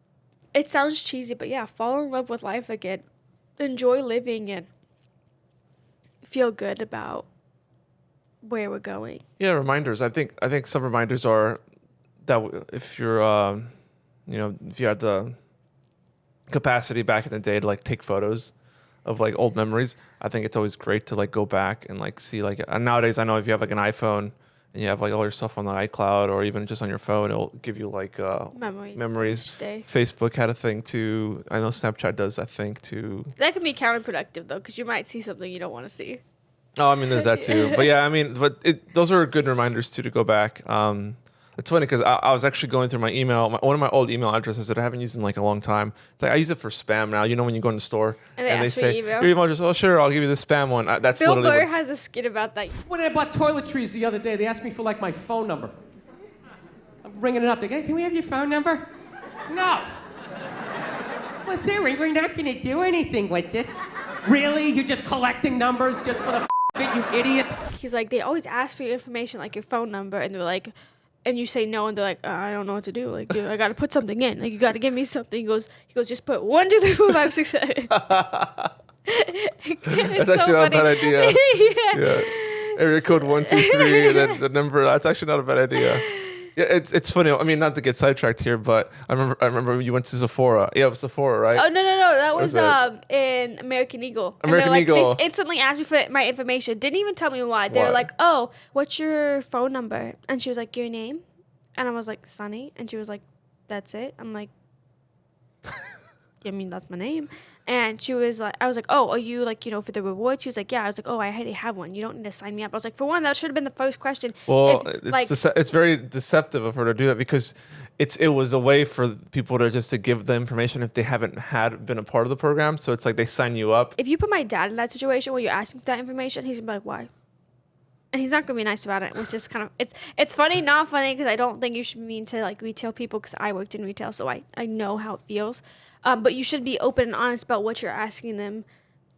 it sounds cheesy, but yeah, fall in love with life again, enjoy living, and feel good about where we're going. Yeah, reminders. I think some reminders are that if you're, if you had the capacity back in the day to like take photos of like old memories, I think it's always great to like go back and like see like. And nowadays, I know if you have like an iPhone and you have like all your stuff on the iCloud or even just on your phone, it'll give you like memories. Each day. Facebook had a thing too. I know Snapchat does, I think, too. That can be counterproductive though, because you might see something you don't want to see. Oh, I mean, there's that too. But yeah, I mean, those are good reminders too to go back. It's funny because I was actually going through my email, one of my old email addresses that I haven't used in like a long time. It's like I use it for spam now. When you go in the store and they say, your email address, oh sure, I'll give you the spam one. That's Bill literally Burr has a skit about that. When I bought toiletries the other day, they asked me for like my phone number. I'm ringing it up. They go, can we have your phone number? No. Well, Siri, we're not going to do anything with it. Really? You're just collecting numbers just for the of it, you idiot? He's like, they always ask for your information, like your phone number, and they're like, and you say no, and they're like, I don't know what to do. Like, dude, I gotta put something in. Like, you gotta give me something. He goes, just put 1, 2, 3, 4, 5, 6, 7. That's actually not a bad idea. Yeah. Area code 1, 2, 3, and then the number. That's actually not a bad idea. Yeah, it's funny. I mean, not to get sidetracked here, but I remember you went to Sephora. Yeah, it was Sephora, right? Oh no, that was in American Eagle. American Eagle. They instantly asked me for my information. Didn't even tell me why. They were like, "Oh, what's your phone number?" And she was like, "Your name?" And I was like, "Sunny." And she was like, "That's it." I'm like, I mean, that's my name. And she was like, I was like, oh, are you like, for the reward? She was like, yeah. I was like, oh, I already have one. You don't need to sign me up. I was like, for one, that should have been the first question. Well, it's very deceptive of her to do that because it was a way for people to give the information if they haven't been a part of the program. So it's like they sign you up. If you put my dad in that situation where you're asking for that information, he's gonna be like, why? And he's not gonna be nice about it, which is kind of it's funny, not funny, because I don't think you should mean to like retail people, because I worked in retail, so I know how it feels. But you should be open and honest about what you're asking them,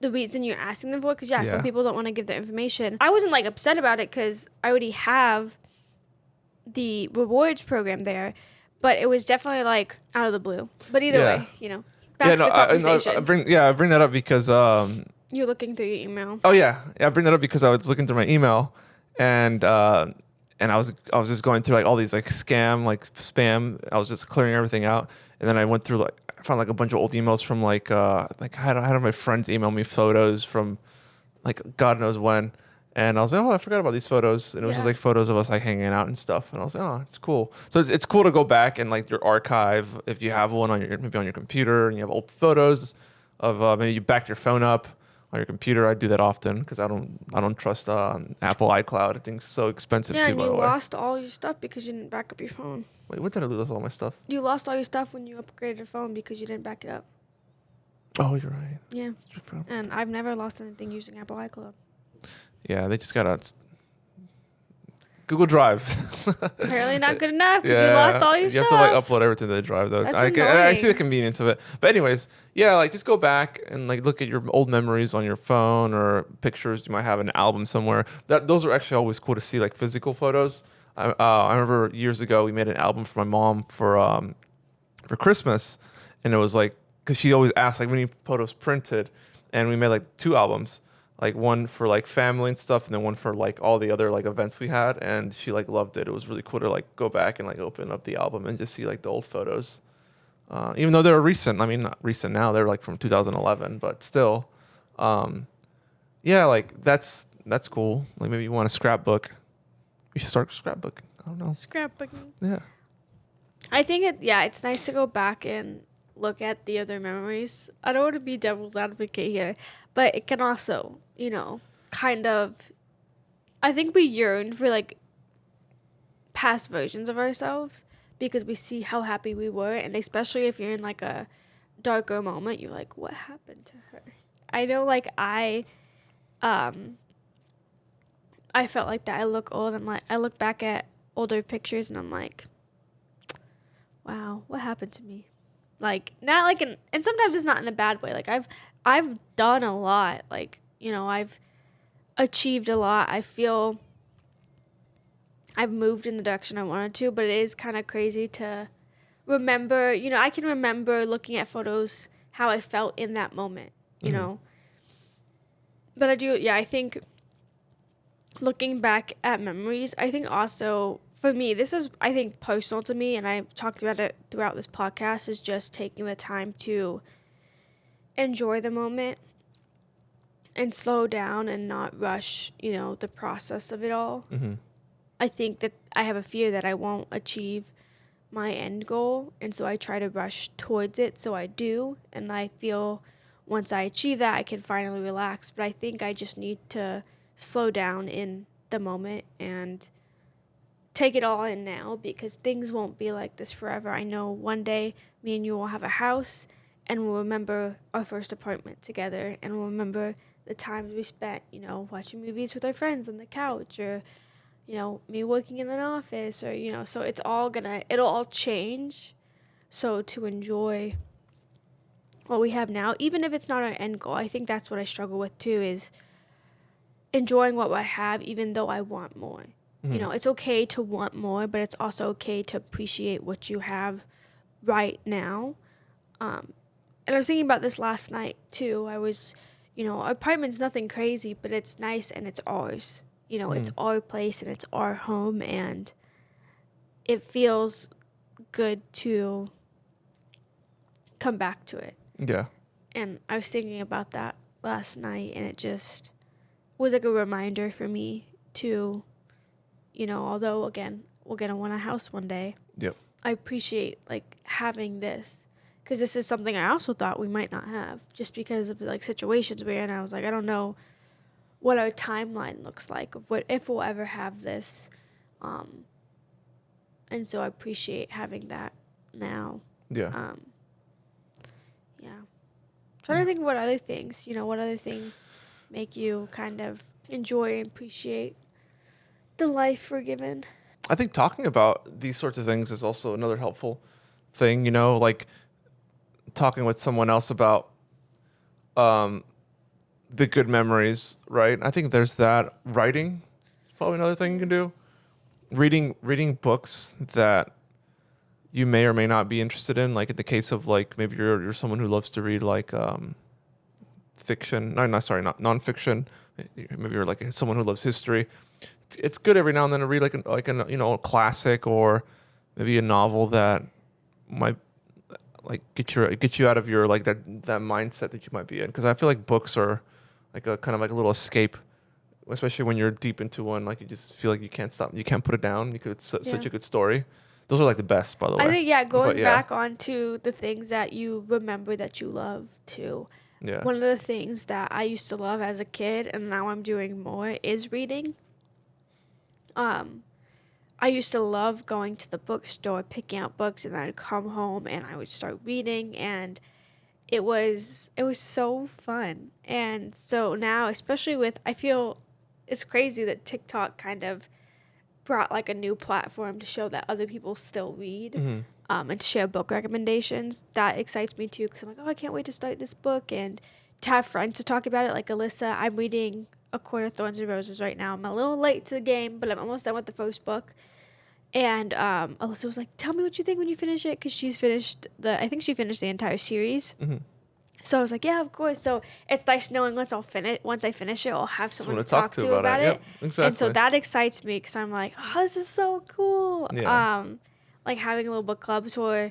the reason you're asking them for, because some people don't want to give their information. I wasn't like upset about it because I already have the rewards program there, but it was definitely like out of the blue. But either way, back to the conversation. I bring that up because you're looking through your email. Oh yeah, I bring that up because I was looking through my email, and I was just going through like all these like spam. I was just clearing everything out, and then I went through I found like a bunch of old emails from I had my friends email me photos from like God knows when, and I was like, oh, I forgot about these photos, and it was just like photos of us like hanging out and stuff, and I was like, oh, it's cool. So it's cool to go back and like your archive, if you have one on your computer and you have old photos of maybe you backed your phone up on your computer. I do that often because I don't trust Apple iCloud. I think it's so expensive Yeah, too. and By you the way, lost all your stuff because you didn't back up your phone. wait, what did I lose all my stuff? You lost all your stuff when you upgraded your phone because you didn't back it up. Oh, you're right. Yeah. And I've never lost anything using Apple iCloud. Yeah, they just gotta Google Drive. Apparently not good enough because you lost all your stuff. You have to like upload everything to the drive though. That's I see annoying. the convenience of it. But anyways, yeah, like just go back and like look at your old memories on your phone or pictures. You might have an album somewhere. Those are actually always cool to see, like physical photos. I remember years ago we made an album for my mom for Christmas, and it was like because she always asked like we need photos printed, and we made like 2 albums. Like one for like family and stuff, and then one for like all the other like events we had, and she like loved it. It was really cool to like go back and like open up the album and just see like the old photos, even though they're recent. I mean, not recent now; they're like from 2011, but still, yeah, like that's cool. Like maybe you want a scrapbook. You should start scrapbooking. I don't know. Scrapbooking. Yeah. I think it's nice to go back and look at the other memories. I don't want to be devil's advocate here, but it can also, kind of, I think we yearn for like past versions of ourselves because we see how happy we were, and especially if you're in like a darker moment, you're like, what happened to her? I know, like I felt like that. I look old. I look back at older pictures and I'm like, wow, what happened to me? Like, not like and sometimes it's not in a bad way. Like I've done a lot. Like, I've achieved a lot. I feel I've moved in the direction I wanted to, but it is kind of crazy to remember, I can remember looking at photos, how I felt in that moment, you know? But I think looking back at memories, I think also for me, this is, I think, personal to me, and I've talked about it throughout this podcast, is just taking the time to enjoy the moment and slow down and not rush, the process of it all. Mm-hmm. I think that I have a fear that I won't achieve my end goal, and so I try to rush towards it, so I do, and I feel once I achieve that, I can finally relax, but I think I just need to slow down in the moment and take it all in now, because things won't be like this forever. I know one day me and you will have a house, and we'll remember our first apartment together, and we'll remember the times we spent, watching movies with our friends on the couch, or, me working in an office, or, so it'll all change. So to enjoy what we have now, even if it's not our end goal, I think that's what I struggle with too, is enjoying what I have, even though I want more. Mm-hmm. It's okay to want more, but it's also okay to appreciate what you have right now. And I was thinking about this last night too. I was, our apartment's nothing crazy, but it's nice and it's ours. It's our place and it's our home, and it feels good to come back to it. Yeah. And I was thinking about that last night, and it just was like a reminder for me to, although again, we're going to want a house one day. Yep. I appreciate like having this, because this is something I also thought we might not have, just because of like situations we're in. I was like, I don't know what our timeline looks like, of what if we'll ever have this. And so I appreciate having that now. Yeah. Yeah. Trying to think of what other things, what other things make you kind of enjoy and appreciate the life we're given. I think talking about these sorts of things is also another helpful thing, like talking with someone else about the good memories, right? I think there's that. Writing is probably another thing you can do. Reading books that you may or may not be interested in, like in the case of like maybe you're someone who loves to read like fiction. Not nonfiction. Maybe you're like someone who loves history. It's good every now and then to read like a classic, or maybe a novel that might like get you out of your like that mindset that you might be in. Because I feel like books are like a kind of like a little escape, especially when you're deep into one. Like you just feel like you can't stop, you can't put it down. It's such a good story. Those are like the best, by the way. I think going back onto the things that you remember that you love too. Yeah. one of the things that I used to love as a kid and now I'm doing more is reading. I used to love going to the bookstore, picking out books, and then I'd come home and I would start reading, and it was so fun. And so now, especially with, I feel it's crazy that TikTok kind of brought like a new platform to show that other people still read, and to share book recommendations. That excites me too, because I'm like, oh, I can't wait to start this book and to have friends to talk about it. Like Alyssa, I'm reading A Court of Thorns and Roses right now. I'm a little late to the game, but I'm almost done with the first book. And Alyssa was like, tell me what you think when you finish it, because she's finished I think she finished the entire series. So I was like, yeah, of course. So it's nice knowing once I finish it, I'll have someone to talk to about it. Yep, exactly. And so that excites me, because I'm like, oh, this is so cool. Yeah. Like having little book clubs, or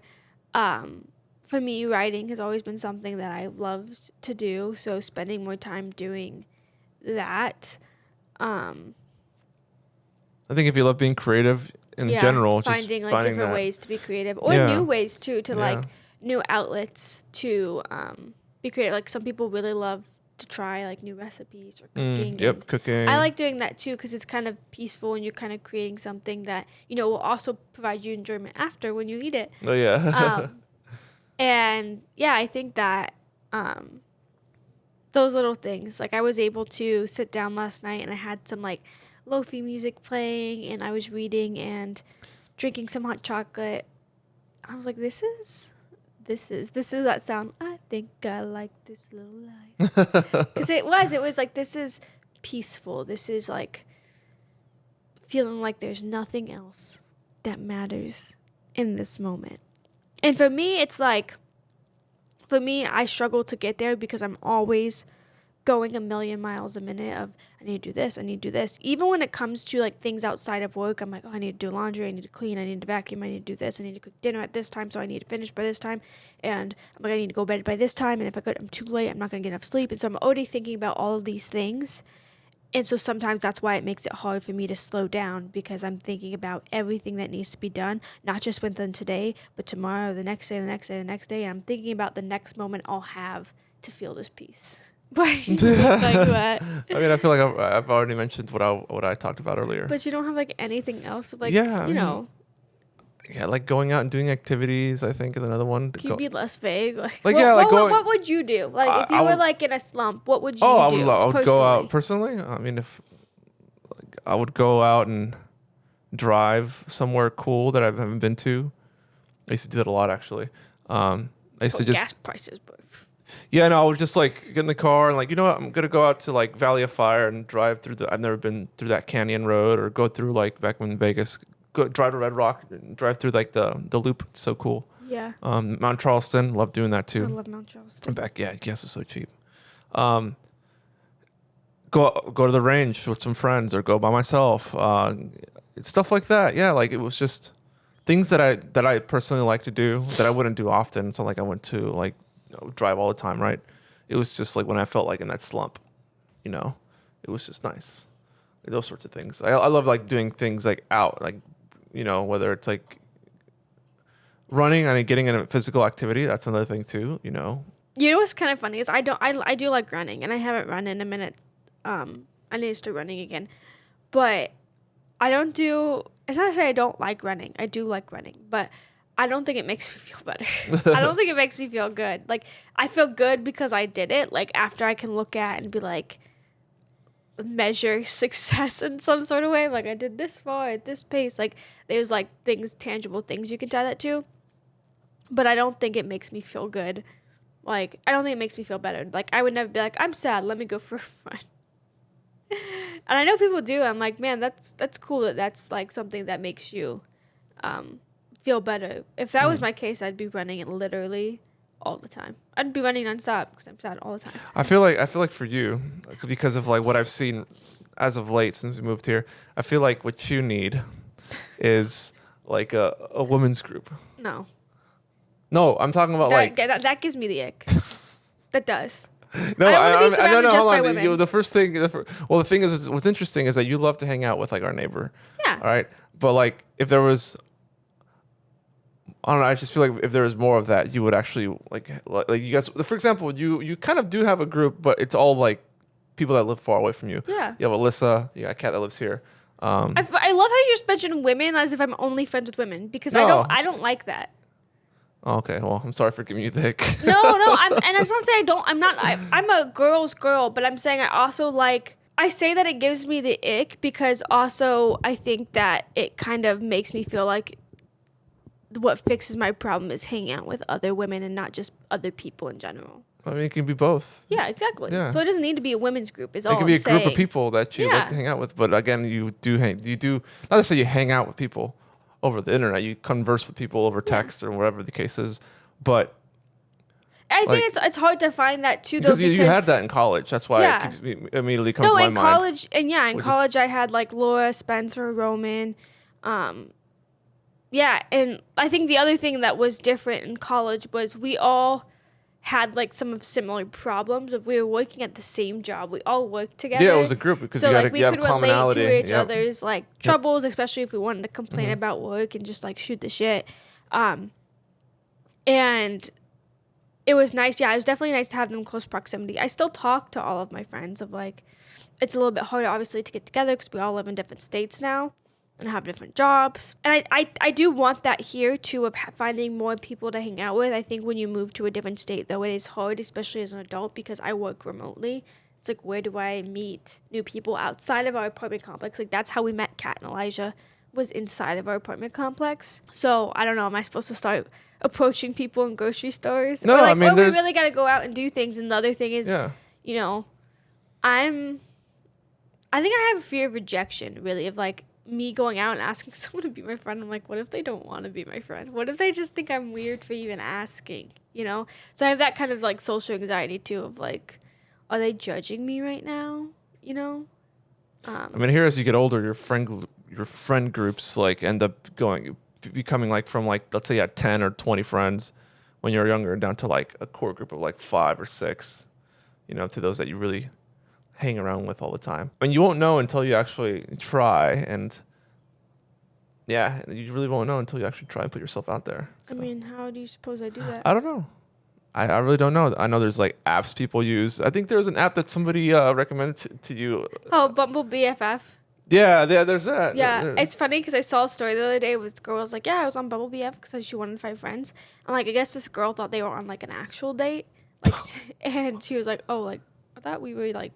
for me, writing has always been something that I've loved to do. So spending more time doing that. I think if you love being creative in general, finding just like different that. ways to be creative, or new ways too, to like new outlets to be creative. Like some people really love to try like new recipes or cooking. Yep, cooking. I like doing that too, because it's kind of peaceful and you're kind of creating something that, you know, will also provide you enjoyment after when you eat it. Oh yeah. And yeah, I think that those little things, like I was able to sit down last night and I had some like lo-fi music playing and I was reading and drinking some hot chocolate. I was like, this is that sound. I think I like this little life. Because it was like, this is peaceful. This is like feeling like there's nothing else that matters in this moment. And for me, it's like, I struggle to get there because I'm always going a million miles a minute of, I need to do this, I need to do this. Even when it comes to like things outside of work, I'm like, oh, I need to do laundry, I need to clean, I need to vacuum, I need to do this, I need to cook dinner at this time, so I need to finish by this time. And I'm like, I need to go to bed by this time, and if I'm too late, I'm not going to get enough sleep. And so I'm already thinking about all of these things. And so sometimes that's why it makes it hard for me to slow down, because I'm thinking about everything that needs to be done, not just within today, but tomorrow, the next day, the next day, the next day. And I'm thinking about the next moment I'll have to feel this peace. Why do you think like that? I mean, I feel like I've already mentioned what I talked about earlier. But you don't have like anything else, like, Yeah, you know. Yeah, like going out and doing activities, I think, is another one. Can you be less vague? Like what would you do? Like, if you were like in a slump, what would you do? I would go out personally. I mean, if like, I would go out and drive somewhere cool that I haven't been to. I used to do that a lot, actually. I used to just gas prices, but yeah, no, I would just like get in the car and like, you know what, I'm gonna go out to like Valley of Fire and drive through I've never been through that canyon road, or go through like back when Vegas, drive to Red Rock and drive through like the loop. It's so cool. Yeah. Mount Charleston, love doing that too. I love Mount Charleston. And back, yeah, gas is so cheap. Go to the range with some friends, or go by myself. It's stuff like that. Yeah, like it was just things that I personally like to do that I wouldn't do often. It's not like I went to like drive all the time, right? It was just like when I felt like in that slump, you know, it was just nice. Like those sorts of things. I love like doing things like out, like, you know, whether it's like running and getting in a physical activity. That's another thing too, you know. You know what's kind of funny is I do like running, and I haven't run in a minute. I need to start running again, but I don't do. It's not to say I don't like running. I do like running, but I don't think it makes me feel better. I don't think it makes me feel good. Like, I feel good because I did it. Like, after I can look at and be like, measure success in some sort of way. Like, I did this far at this pace. Like, there's like tangible things you can tie that to. But I don't think it makes me feel good. Like, I don't think it makes me feel better. Like, I would never be like, I'm sad, let me go for a run. And I know people do. I'm like, man, that's cool that that's like something that makes you feel better. If that was my case, I'd be running it literally all the time. I'd be running nonstop because I'm sad all the time. I feel like for you, because of like what I've seen as of late since we moved here, I feel like what you need is like a women's group. No, I'm talking about that gives me the ick. That does. No, I don't hold by on. women. The thing is, what's interesting is that you love to hang out with like our neighbor. Yeah. All right, but like if there was I don't know. I just feel like if there was more of that, you would actually like you guys. For example, you kind of do have a group, but it's all like people that live far away from you. Yeah. You have Alyssa. You got a cat that lives here. I love how you just mentioned women as if I'm only friends with women because No. I don't like that. Oh, okay. Well, I'm sorry for giving you the hick. No, and I just want to say I'm a girl's girl, but I'm saying I also like, I say that it gives me the ick because also I think that it kind of makes me feel like what fixes my problem is hanging out with other women and not just other people in general. I mean, it can be both. Yeah, exactly. Yeah. So it doesn't need to be a women's group. Is all It can be I'm a group saying. of people that you like to hang out with, but again, you do not to say you hang out with people over the internet. You converse with people over text or whatever the case is, but I think it's hard to find that too, though. because you had that in college. That's why it immediately comes to my in mind. college, and in college I had like Laura, Spencer, Roman. Yeah, and I think the other thing that was different in college was we all had like some of similar problems. If we were working at the same job, we all worked together. Yeah, it was a group because so you like we have could relate commonality. to each Yep. other's like troubles, especially if we wanted to complain about work and just like shoot the shit. And it was nice. Yeah, it was definitely nice to have them in close proximity. I still talk to all of my friends of like, it's a little bit harder obviously to get together because we all live in different states now and have different jobs. And I do want that here too, of finding more people to hang out with. I think when you move to a different state though, it is hard, especially as an adult, because I work remotely. It's like, where do I meet new people outside of our apartment complex? Like that's how we met Kat and Elijah, was inside of our apartment complex. So I don't know, am I supposed to start approaching people in grocery stores? No, or like, I mean, we really got to go out and do things. And the other thing is, you know, I think I have a fear of rejection, really, of like me going out and asking someone to be my friend. I'm like, what if they don't want to be my friend? What if they just think I'm weird for even asking, you know? So I have that kind of like social anxiety too, of like, are they judging me right now, you know? I mean, here as you get older, your friend groups like end up becoming like from like, let's say you had 10 or 20 friends when you're younger down to like a core group of like 5 or 6, you know, to those that you really hang around with all the time. And you won't know until you actually try, and yeah, you really won't know until you actually try and put yourself out there. So. I mean, how do you suppose I do that? I don't know. I really don't know. I know there's like apps people use. I think there's an app that somebody recommended to you. Oh, Bumble BFF. Yeah, there's that. Yeah, it's funny because I saw a story the other day with this girl. I was like, yeah, I was on Bumble BF because she wanted to find friends. And like, I guess this girl thought they were on like an actual date. Like, and she was like, oh, like, I thought we were like.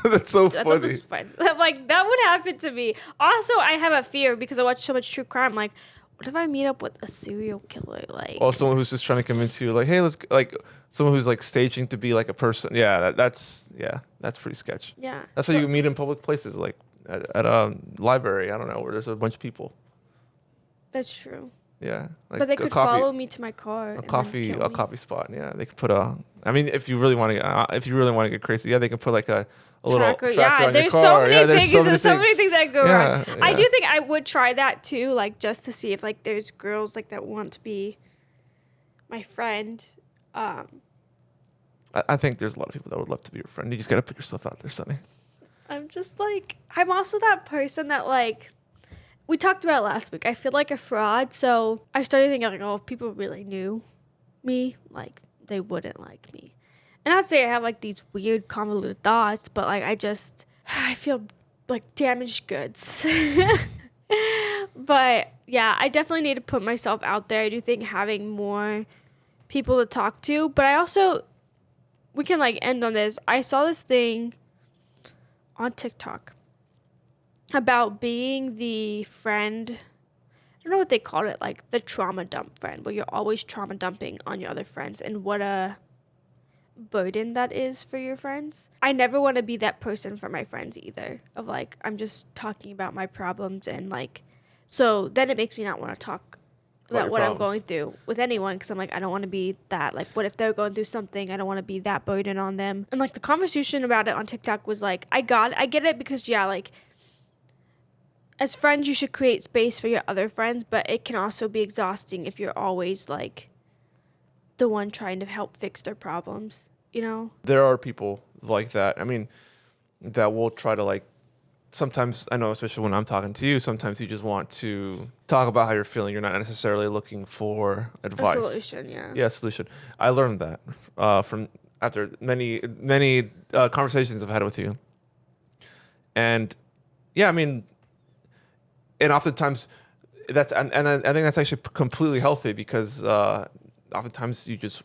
That's so I thought funny. this was friends. Like, that would happen to me. Also, I have a fear because I watch so much true crime. Like, what if I meet up with a serial killer? Like, Or someone who's just trying to convince you, like, hey, let's like someone who's like staging to be like a person. Yeah, that's pretty sketch. yeah. That's how you meet in public places, like at a library. I don't know, where there's a bunch of people. That's true. Yeah, like But they could follow me to my car. a coffee spot. Yeah, they could put I mean, if you really want to get crazy, yeah, they can put like a little tracker yeah, on there's your so car. many things. There's so many things that go wrong. Yeah. I do think I would try that too, like just to see if like there's girls like that want to be my friend. I think there's a lot of people that would love to be your friend. You just gotta put yourself out there, Sonny. I'm just like, I'm also that person that like, we talked about it last week. I feel like a fraud. So I started thinking like, oh, if people really knew me, like they wouldn't like me. And I'd say I have like these weird convoluted thoughts, but like I feel like damaged goods. But yeah, I definitely need to put myself out there. I do think having more people to talk to, but I also, we can like end on this. I saw this thing on TikTok about being the friend, I don't know what they call it, like the trauma dump friend, where you're always trauma dumping on your other friends, and what a burden that is for your friends. I never want to be that person for my friends either, of like, I'm just talking about my problems, and like, so then it makes me not want to talk about what I'm going through with anyone, because I'm like, I don't want to be that, like, what if they're going through something? I don't want to be that burden on them. And like the conversation about it on TikTok was like, I get it, because yeah, like as friends you should create space for your other friends, but it can also be exhausting if you're always like the one trying to help fix their problems, you know? There are people like that. I mean, that will try to like, sometimes, I know, especially when I'm talking to you, sometimes you just want to talk about how you're feeling. You're not necessarily looking for A advice. solution, yeah. Yeah, solution. I learned that from after many conversations I've had with you. And yeah, I mean, and oftentimes and I think that's actually completely healthy because oftentimes you just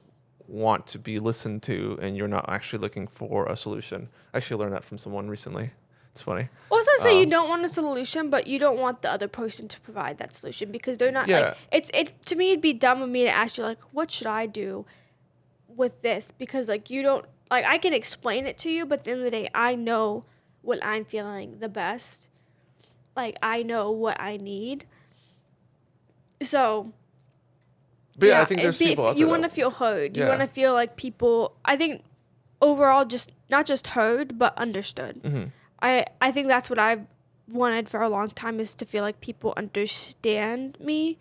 want to be listened to and you're not actually looking for a solution. I actually learned that from someone recently. It's funny. Well, it's not to say you don't want a solution, but you don't want the other person to provide that solution because they're not Yeah. like it to me it'd be dumb of me to ask you like what should I do with this because like you don't like I can explain it to you, but at the end of the day I know what I'm feeling the best. Like I know what I need. So But yeah, I think there's it'd be, people out you there want to that- feel heard. You Yeah. want to feel like people. I think overall, just not just heard, but understood. Mm-hmm. I think that's what I've wanted for a long time is to feel like people understand me.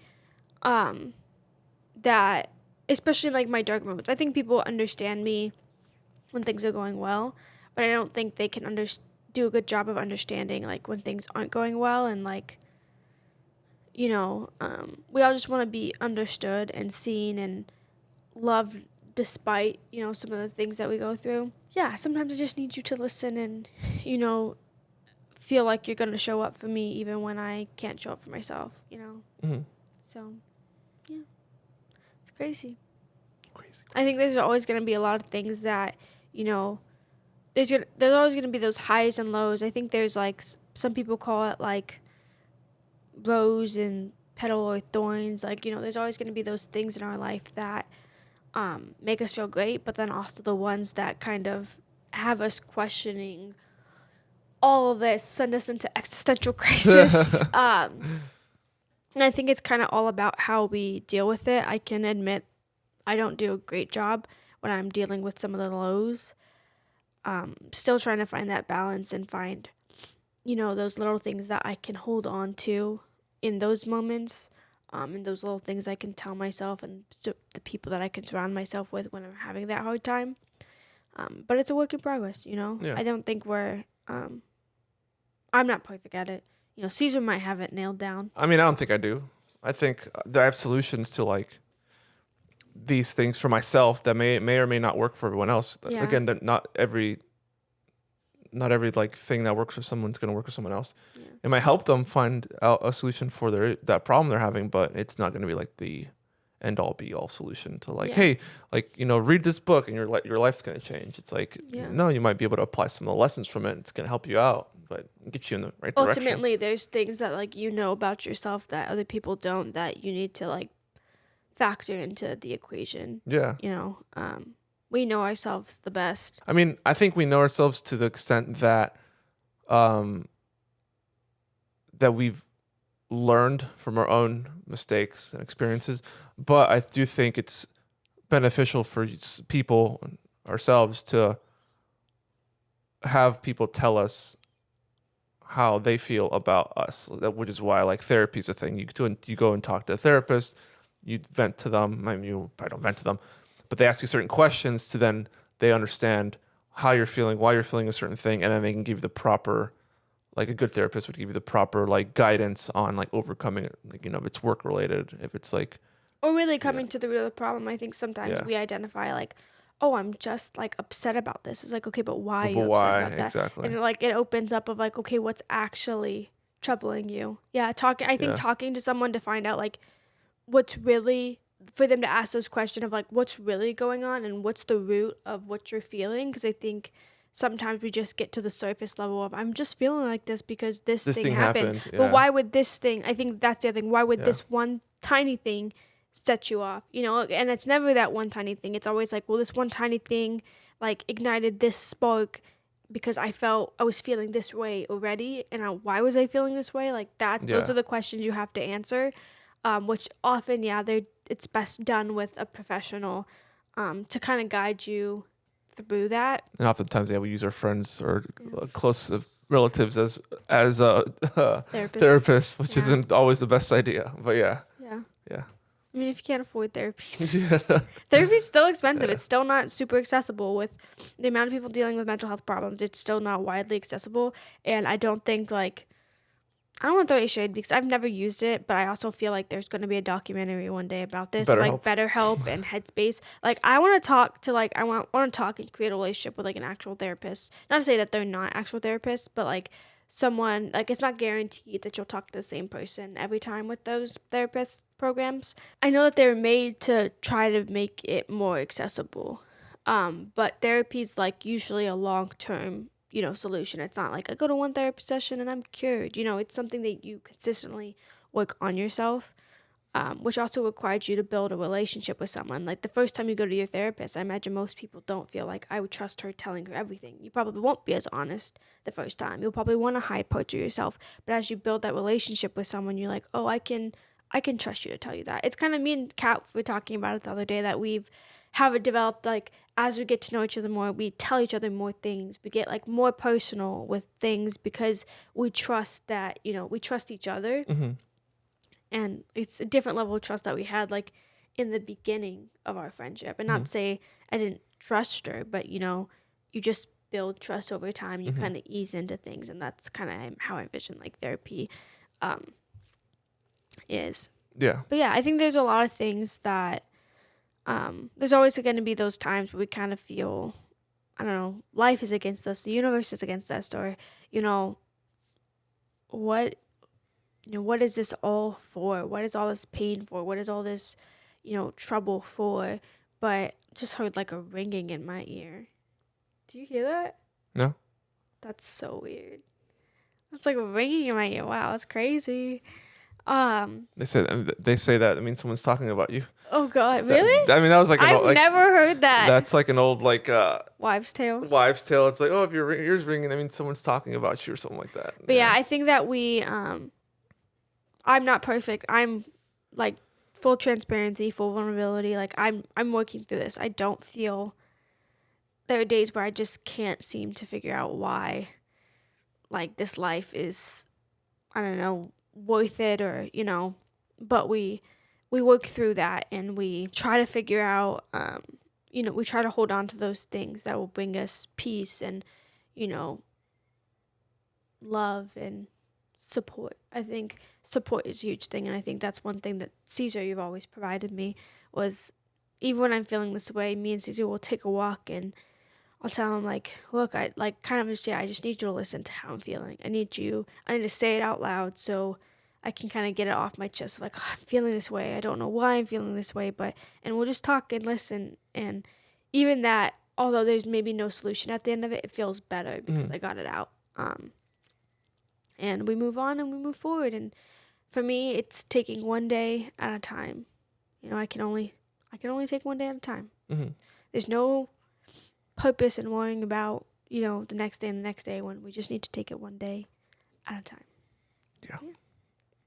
That especially in, like my dark moments, I think people understand me when things are going well, but I don't think they can do a good job of understanding like when things aren't going well and like. We all just want to be understood and seen and loved despite, some of the things that we go through. Yeah, sometimes I just need you to listen and, feel like you're going to show up for me even when I can't show up for myself, Mm-hmm. So, yeah, it's crazy. Crazy. I think there's always going to be a lot of things that, there's always going to be those highs and lows. I think there's like some people call it like rose and petal or thorns. Like, there's always going to be those things in our life that make us feel great, but then also the ones that kind of have us questioning all of this, send us into existential crisis. And I think it's kind of all about how we deal with it. I can admit I don't do a great job when I'm dealing with some of the lows. Still trying to find that balance and find, those little things that I can hold on to in those moments, and those little things I can tell myself and the people that I can surround myself with when I'm having that hard time. But it's a work in progress, Yeah. I don't think I'm not perfect at it. Caesar might have it nailed down. I mean, I don't think I do. I think that I have solutions to like these things for myself that may or may not work for everyone else. Yeah. Again, not every like thing that works for someone's going to work for someone else. Yeah. It might help them find out a solution for that problem they're having, but it's not going to be like the end all be all solution to like, Yeah. hey, like, read this book and your life's going to change. It's like, Yeah. no, you might be able to apply some of the lessons from it. It's going to help you out, but get you in the right direction. Ultimately, there's things that like about yourself that other people don't that you need to like factor into the equation. Yeah. We know ourselves the best. I mean, I think we know ourselves to the extent that that we've learned from our own mistakes and experiences, but I do think it's beneficial for people, ourselves, to have people tell us how they feel about us, which is why like therapy is a thing. You go and talk to a therapist, you vent to them. I mean, you probably don't vent to them, but they ask you certain questions to then they understand how you're feeling, why you're feeling a certain thing, and then they can give you the proper, like a good therapist would give you the proper like guidance on like overcoming it. Like, if it's work related, if it's like, Or really coming to the root of the problem. I think sometimes Yeah. we identify like, oh, I'm just like upset about this. It's like, okay, but why are you but upset why about that? exactly? And it opens up of like, okay, what's actually troubling you? Yeah, I think Yeah. talking to someone to find out like what's really, for them to ask those questions of like what's really going on and what's the root of what you're feeling. Because I think sometimes we just get to the surface level of I'm just feeling like this because this thing happened. yeah. But why would this thing, I think that's the other thing, why would Yeah. this one tiny thing set you off? And it's never that one tiny thing. It's always like, well, this one tiny thing like ignited this spark because I was feeling this way already. And why was I feeling this way? Like those Yeah. are the questions you have to answer, which often, it's best done with a professional to kind of guide you through that. And oftentimes, we use our friends or close relatives as therapists, which Yeah. isn't always the best idea. But yeah. I mean, if you can't afford therapy, Yeah. therapy's still expensive. It's still not super accessible with the amount of people dealing with mental health problems. It's still not widely accessible. And I don't think I don't want to throw a shade because I've never used it, but I also feel like there's going to be a documentary one day about this, like BetterHelp and Headspace. Like, I want to talk to, like, I want to talk and create a relationship with, like, an actual therapist. Not to say that they're not actual therapists, but, like, someone, like, it's not guaranteed that you'll talk to the same person every time with those therapist programs. I know that they're made to try to make it more accessible, but therapy is, like, usually a long-term solution. It's not like I go to one therapy session and I'm cured. It's something that you consistently work on yourself, which also requires you to build a relationship with someone. Like the first time you go to your therapist, I imagine most people don't feel like I would trust her telling her everything. You probably won't be as honest the first time. You'll probably want to hide parts of yourself. But as you build that relationship with someone, you're like, oh, I can trust you to tell you that. It's kind of me and Kat were talking about it the other day, that we've have it developed, like, as we get to know each other more, we tell each other more things. We get, like, more personal with things because we trust that, we trust each other. Mm-hmm. And it's a different level of trust that we had, like, in the beginning of our friendship. And not to say I didn't trust her, but, you just build trust over time. You kind of ease into things. And that's kind of how I envision, like, therapy is. Yeah. But, yeah, I think there's a lot of things that there's always going to be those times where we kind of feel, I don't know, life is against us, the universe is against us, or, what is this all for? What is all this pain for? What is all this, trouble for? But just heard like a ringing in my ear. Do you hear that? No. That's so weird. It's like ringing in my ear. Wow, that's crazy. They say that. I mean, someone's talking about you. Oh God, really? That was like I've never heard that. That's like an old wives' tale. Wives' tale. It's like, oh, if your ears ringing, I mean, someone's talking about you or something like that. But yeah, I think that we I'm not perfect. I'm like full transparency, full vulnerability. Like I'm working through this. I don't feel. There are days where I just can't seem to figure out why, like, this life is, I don't know, worth it, or but we work through that and we try to figure out we try to hold on to those things that will bring us peace and love and support. I think support is a huge thing, and I think that's one thing that Caesar, you've always provided me, was even when I'm feeling this way, me and Caesar will take a walk and I'll tell him, like, look, I just need you to listen to how I'm feeling. I need to say it out loud so I can kind of get it off my chest. Like, oh, I'm feeling this way. I don't know why I'm feeling this way, and we'll just talk and listen. And even that, although there's maybe no solution at the end of it, it feels better because I got it out. And we move on and we move forward. And for me, it's taking one day at a time. I can only take one day at a time. Mm-hmm. There's no purpose in worrying about, the next day and the next day, when we just need to take it one day at a time. Yeah.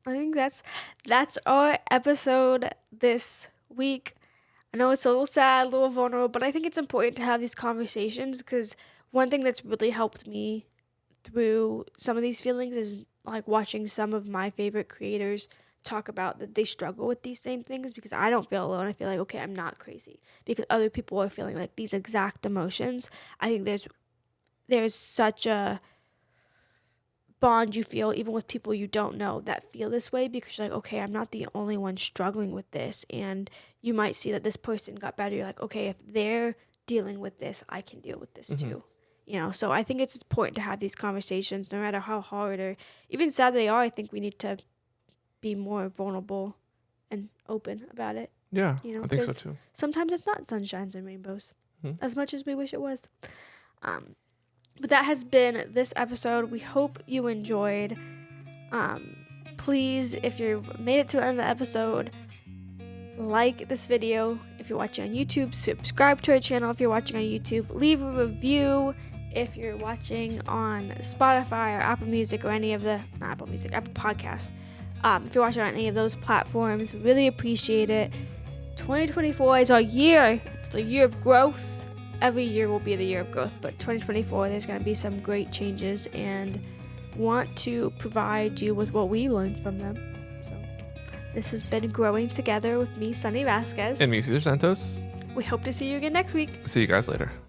I think that's our episode this week. I know it's a little sad, a little vulnerable, but I think it's important to have these conversations, because one thing that's really helped me through some of these feelings is like watching some of my favorite creators talk about that they struggle with these same things, because I don't feel alone. I feel like, okay, I'm not crazy, because other people are feeling like these exact emotions. I think there's such a bond you feel even with people you don't know that feel this way, because you're like, okay, I'm not the only one struggling with this. And you might see that this person got better. You're like, okay, if they're dealing with this, I can deal with this too. So I think it's important to have these conversations, no matter how hard or even sad they are. I think we need to be more vulnerable and open about it. Yeah, I think so too. Sometimes it's not sunshines and rainbows, as much as we wish it was. But that has been this episode. We hope you enjoyed. Please, if you've made it to the end of the episode, like this video if you're watching on YouTube, subscribe to our channel if you're watching on YouTube, leave a review if you're watching on Spotify or Apple Music or Apple Podcasts. If you're watching on any of those platforms, really appreciate it. 2024 is our year. It's the year of growth. Every year will be the year of growth, but 2024, there's going to be some great changes, and want to provide you with what we learned from them. So this has been Growing Together with me, Sunny Vasquez. And me, Cesar Santos. We hope to see you again next week. See you guys later.